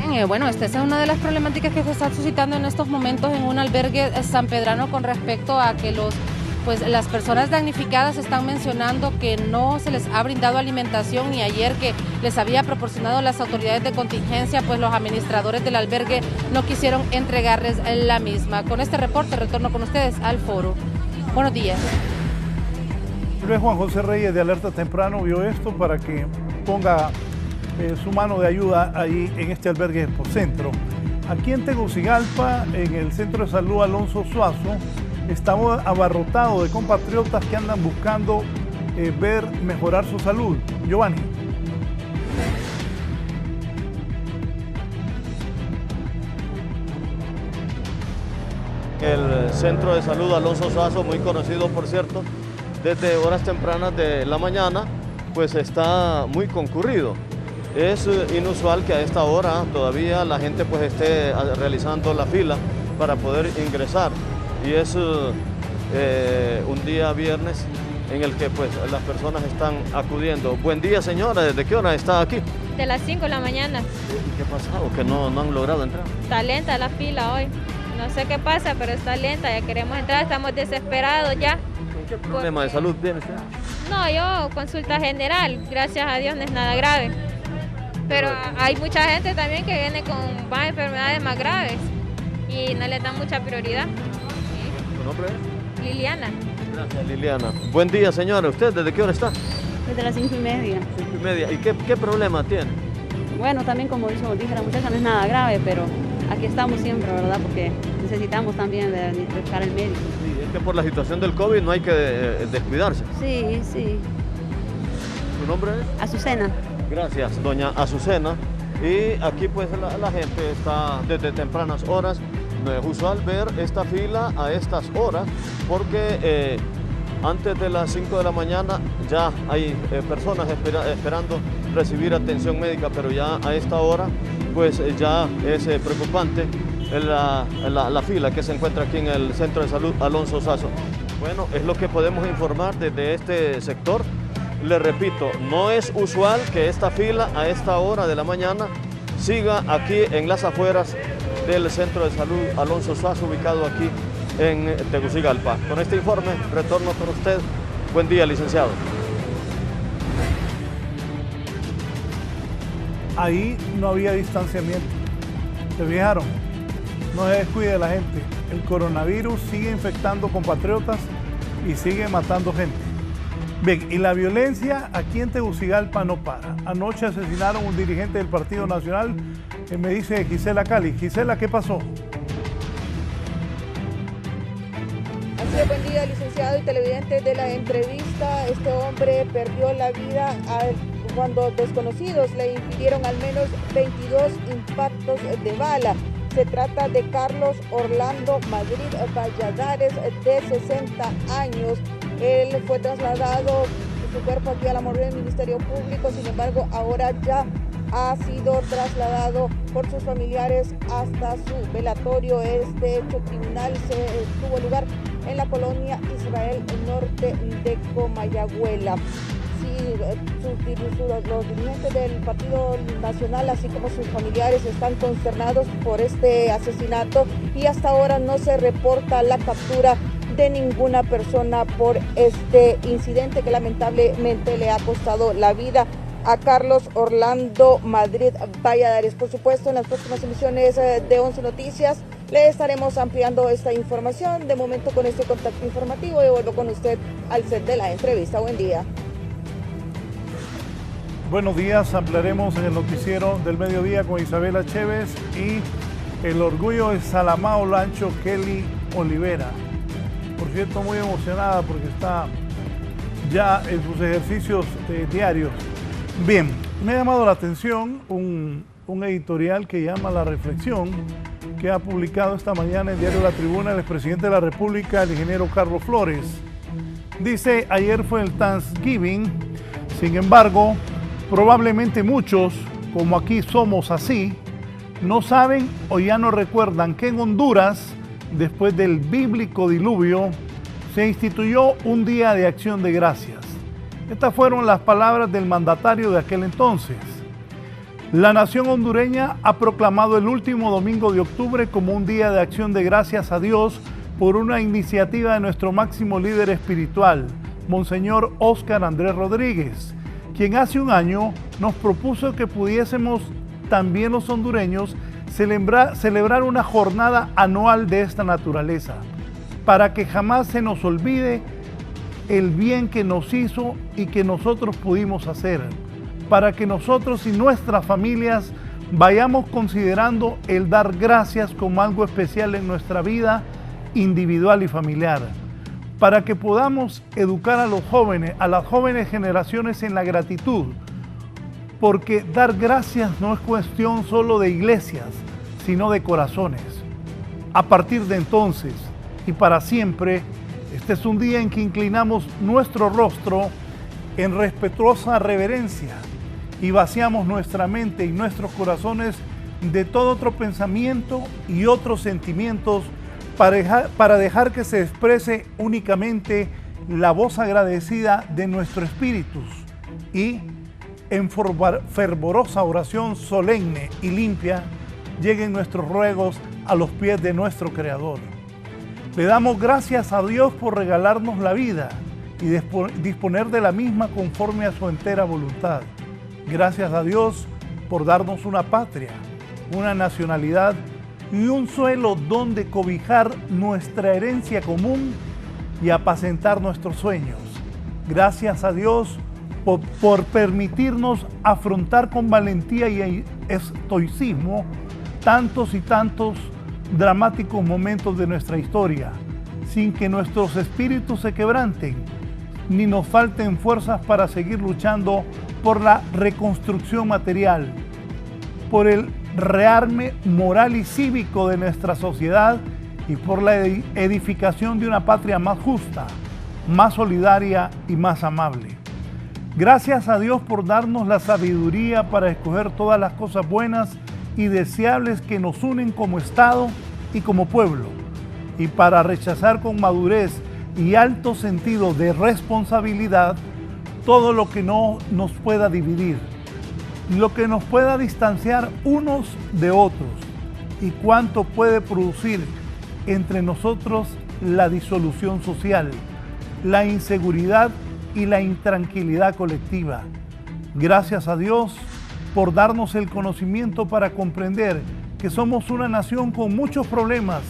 Bien, bueno, esta es una de las problemáticas que se está suscitando en estos momentos en un albergue sanpedrano con respecto a que las personas damnificadas están mencionando que no se les ha brindado alimentación, y ayer que les había proporcionado las autoridades de contingencia, pues los administradores del albergue no quisieron entregarles la misma. Con este reporte retorno con ustedes al foro. Buenos días. Juan José Reyes de Alerta Temprano vio esto para que ponga su mano de ayuda ahí en este albergue Expocentro. Aquí en Tegucigalpa, en el Centro de Salud Alonso Suazo, estamos abarrotados de compatriotas que andan buscando ver mejorar su salud. Giovanni. El Centro de Salud Alonso Suazo, muy conocido por cierto, desde horas tempranas de la mañana, pues está muy concurrido. Es inusual que a esta hora todavía la gente pues esté realizando la fila para poder ingresar. Y es un día viernes en el que pues las personas están acudiendo. Buen día, señora, ¿desde qué hora está aquí? De las 5 de la mañana. ¿Y qué ha pasado? ¿Que no han logrado entrar? Está lenta la fila hoy. No sé qué pasa, pero está lenta. Ya queremos entrar, estamos desesperados ya. ¿Qué problema de salud tiene usted? No, yo consulta general. Gracias a Dios no es nada grave. Pero hay mucha gente también que viene con más enfermedades más graves y no le dan mucha prioridad. ¿Tu nombre es? Liliana. Gracias, Liliana. Buen día, señora. ¿Usted desde qué hora está? Desde las 5:30. 5:30. ¿Y qué problema tiene? Bueno, también como dice la muchacha, no es nada grave, pero aquí estamos siempre, ¿verdad? Porque necesitamos también de buscar el médico. Sí, es que por la situación del COVID no hay que descuidarse. Sí, sí. ¿Tu nombre es? Azucena. Gracias, doña Azucena. Y aquí pues la gente está desde tempranas horas. No es usual ver esta fila a estas horas porque antes de las 5 de la mañana ya hay personas esperando recibir atención médica, pero ya a esta hora pues ya es preocupante la fila que se encuentra aquí en el Centro de Salud Alonso Suazo. Bueno, es lo que podemos informar desde este sector. Le repito, no es usual que esta fila a esta hora de la mañana siga aquí en las afueras del Centro de Salud Alonso Suazo, ubicado aquí en Tegucigalpa. Con este informe retorno con usted. Buen día, licenciado. Ahí no había distanciamiento. ¿Se fijaron? No se descuide la gente. El coronavirus sigue infectando compatriotas y sigue matando gente. Bien, y la violencia aquí en Tegucigalpa no para. Anoche asesinaron a un dirigente del Partido Nacional, que me dice Gisela Cali. Gisela, ¿qué pasó? Así es, buen día, licenciado y televidentes de la entrevista. Este hombre perdió la vida cuando desconocidos le infirieron al menos 22 impactos de bala. Se trata de Carlos Orlando Madrid Valladares, de 60 años. Él fue trasladado su cuerpo aquí a la morgue del Ministerio Público. Sin embargo, ahora ya ha sido trasladado por sus familiares hasta su velatorio. Este hecho criminal tuvo lugar en la colonia Israel Norte de Comayagüela. Sí, los dirigentes del Partido Nacional, así como sus familiares, están consternados por este asesinato y hasta ahora no se reporta la captura de ninguna persona por este incidente que lamentablemente le ha costado la vida a Carlos Orlando Madrid Valladares. Por supuesto, en las próximas emisiones de 11 Noticias le estaremos ampliando esta información. De momento, con este contacto informativo, devuelvo con usted al set de la entrevista. Buen día. Buenos días, ampliaremos en el noticiero del mediodía con Isabela Chévez y el orgullo de Salamao Lancho Kelly Olivera. Por cierto, muy emocionada porque está ya en sus ejercicios diarios. Bien, me ha llamado la atención un editorial que llama La Reflexión, que ha publicado esta mañana en Diario La Tribuna el expresidente de la República, el ingeniero Carlos Flores. Dice, ayer fue el Thanksgiving, sin embargo, probablemente muchos, como aquí somos así, no saben o ya no recuerdan que en Honduras, después del bíblico diluvio, se instituyó un día de acción de gracias. Estas fueron las palabras del mandatario de aquel entonces. La nación hondureña ha proclamado el último domingo de octubre como un día de acción de gracias a Dios por una iniciativa de nuestro máximo líder espiritual, Monseñor Óscar Andrés Rodríguez, quien hace un año nos propuso que pudiésemos también los hondureños celebrar una jornada anual de esta naturaleza, para que jamás se nos olvide el bien que nos hizo y que nosotros pudimos hacer, para que nosotros y nuestras familias vayamos considerando el dar gracias como algo especial en nuestra vida individual y familiar, para que podamos educar a los jóvenes, a las jóvenes generaciones en la gratitud, porque dar gracias no es cuestión solo de iglesias, sino de corazones. A partir de entonces y para siempre, este es un día en que inclinamos nuestro rostro en respetuosa reverencia y vaciamos nuestra mente y nuestros corazones de todo otro pensamiento y otros sentimientos para dejar que se exprese únicamente la voz agradecida de nuestro espíritu y en fervorosa oración solemne y limpia lleguen nuestros ruegos a los pies de nuestro Creador. Le damos gracias a Dios por regalarnos la vida y disponer de la misma conforme a su entera voluntad. Gracias a Dios por darnos una patria, una nacionalidad y un suelo donde cobijar nuestra herencia común y apacentar nuestros sueños. Gracias a Dios por permitirnos afrontar con valentía y estoicismo tantos y tantos dramáticos momentos de nuestra historia, sin que nuestros espíritus se quebranten, ni nos falten fuerzas para seguir luchando por la reconstrucción material, por el rearme moral y cívico de nuestra sociedad y por la edificación de una patria más justa, más solidaria y más amable. Gracias a Dios por darnos la sabiduría para escoger todas las cosas buenas y deseables que nos unen como Estado y como pueblo, y para rechazar con madurez y alto sentido de responsabilidad todo lo que no nos pueda dividir, lo que nos pueda distanciar unos de otros y cuánto puede producir entre nosotros la disolución social, la inseguridad y la intranquilidad colectiva. Gracias a Dios por darnos el conocimiento para comprender que somos una nación con muchos problemas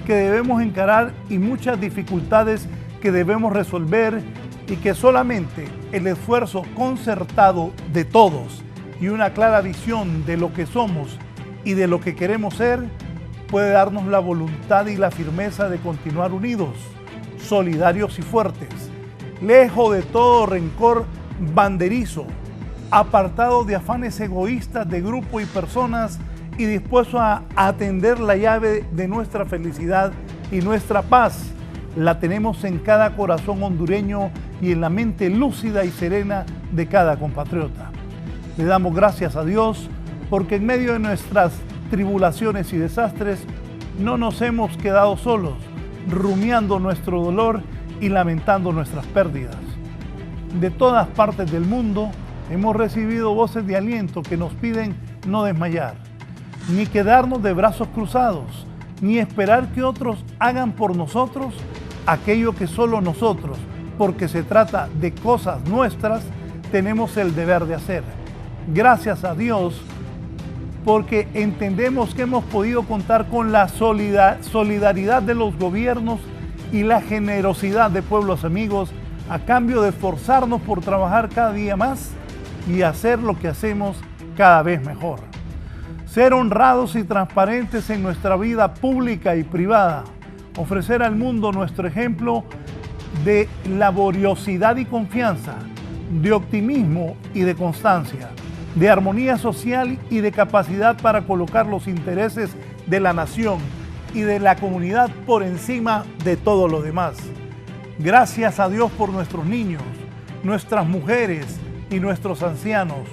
que debemos encarar y muchas dificultades que debemos resolver, y que solamente el esfuerzo concertado de todos y una clara visión de lo que somos y de lo que queremos ser puede darnos la voluntad y la firmeza de continuar unidos, solidarios y fuertes, lejos de todo rencor banderizo, apartados de afanes egoístas de grupo y personas y dispuestos a atender la llave de nuestra felicidad y nuestra paz. La tenemos en cada corazón hondureño y en la mente lúcida y serena de cada compatriota. Le damos gracias a Dios porque en medio de nuestras tribulaciones y desastres no nos hemos quedado solos, rumiando nuestro dolor y lamentando nuestras pérdidas. De todas partes del mundo hemos recibido voces de aliento que nos piden no desmayar, ni quedarnos de brazos cruzados, ni esperar que otros hagan por nosotros aquello que solo nosotros, porque se trata de cosas nuestras, tenemos el deber de hacer. Gracias a Dios, porque entendemos que hemos podido contar con la solidaridad de los gobiernos y la generosidad de pueblos amigos a cambio de esforzarnos por trabajar cada día más y hacer lo que hacemos cada vez mejor. Ser honrados y transparentes en nuestra vida pública y privada, ofrecer al mundo nuestro ejemplo de laboriosidad y confianza, de optimismo y de constancia, de armonía social y de capacidad para colocar los intereses de la nación y de la comunidad por encima de todo lo demás. Gracias a Dios por nuestros niños, nuestras mujeres y nuestros ancianos,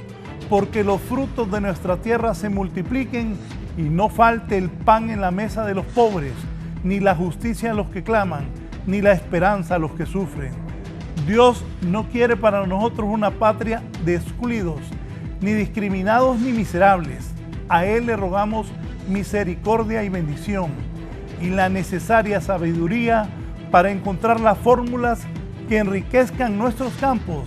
porque los frutos de nuestra tierra se multipliquen y no falte el pan en la mesa de los pobres, ni la justicia a los que claman, ni la esperanza a los que sufren. Dios no quiere para nosotros una patria de excluidos, ni discriminados ni miserables. A Él le rogamos misericordia y bendición y la necesaria sabiduría para encontrar las fórmulas que enriquezcan nuestros campos,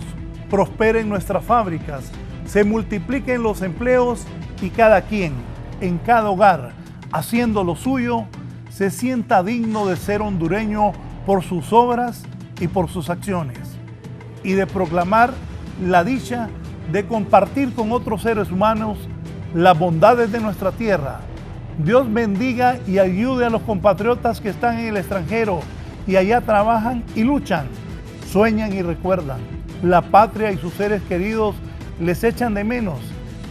prosperen nuestras fábricas, se multipliquen los empleos y cada quien, en cada hogar, haciendo lo suyo, se sienta digno de ser hondureño por sus obras y por sus acciones, y de proclamar la dicha de compartir con otros seres humanos las bondades de nuestra tierra. Dios bendiga y ayude a los compatriotas que están en el extranjero y allá trabajan y luchan, sueñan y recuerdan. La patria y sus seres queridos les echan de menos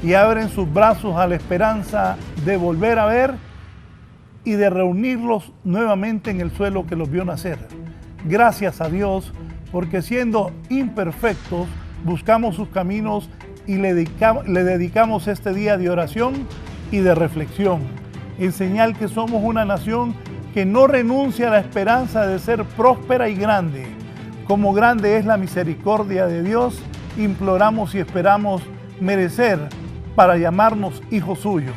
y abren sus brazos a la esperanza de volver a ver y de reunirlos nuevamente en el suelo que los vio nacer. Gracias a Dios, porque siendo imperfectos, buscamos sus caminos y le dedicamos este día de oración y de reflexión, en señal que somos una nación que no renuncia a la esperanza de ser próspera y grande. Como grande es la misericordia de Dios, imploramos y esperamos merecer para llamarnos hijos suyos.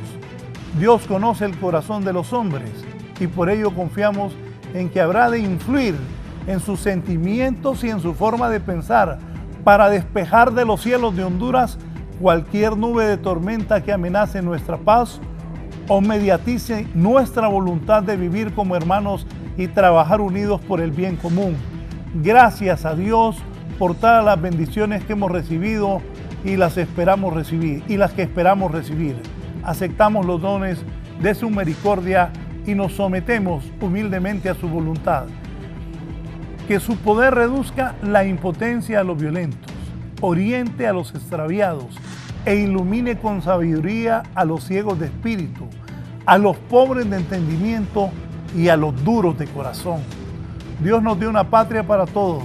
Dios conoce el corazón de los hombres y por ello confiamos en que habrá de influir en sus sentimientos y en su forma de pensar para despejar de los cielos de Honduras cualquier nube de tormenta que amenace nuestra paz o mediatice nuestra voluntad de vivir como hermanos y trabajar unidos por el bien común. Gracias a Dios por todas las bendiciones que hemos recibido y las esperamos recibir y las que esperamos recibir. Aceptamos los dones de su misericordia y nos sometemos humildemente a su voluntad. Que su poder reduzca la impotencia a los violentos, oriente a los extraviados e ilumine con sabiduría a los ciegos de espíritu, a los pobres de entendimiento y a los duros de corazón. Dios nos dio una patria para todos.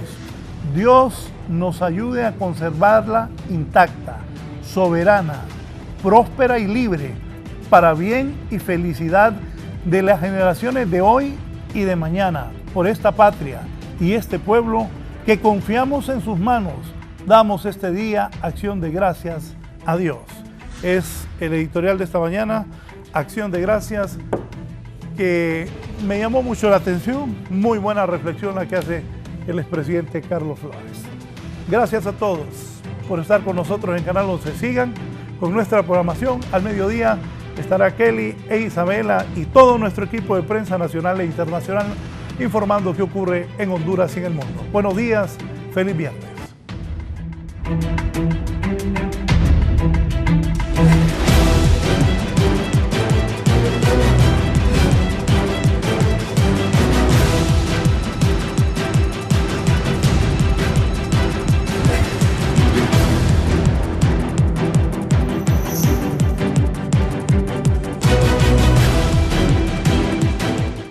Dios nos ayude a conservarla intacta, soberana, próspera y libre, para bien y felicidad de las generaciones de hoy y de mañana. Por esta patria y este pueblo que confiamos en sus manos, damos este día acción de gracias a Dios. Es el editorial de esta mañana, acción de gracias, que me llamó mucho la atención. Muy buena reflexión la que hace el expresidente Carlos Flores. Gracias a todos por estar con nosotros en Canal 11. Sigan con nuestra programación. Al mediodía estará Kelly e Isabela y todo nuestro equipo de prensa nacional e internacional informando qué ocurre en Honduras y en el mundo. Buenos días, feliz viernes.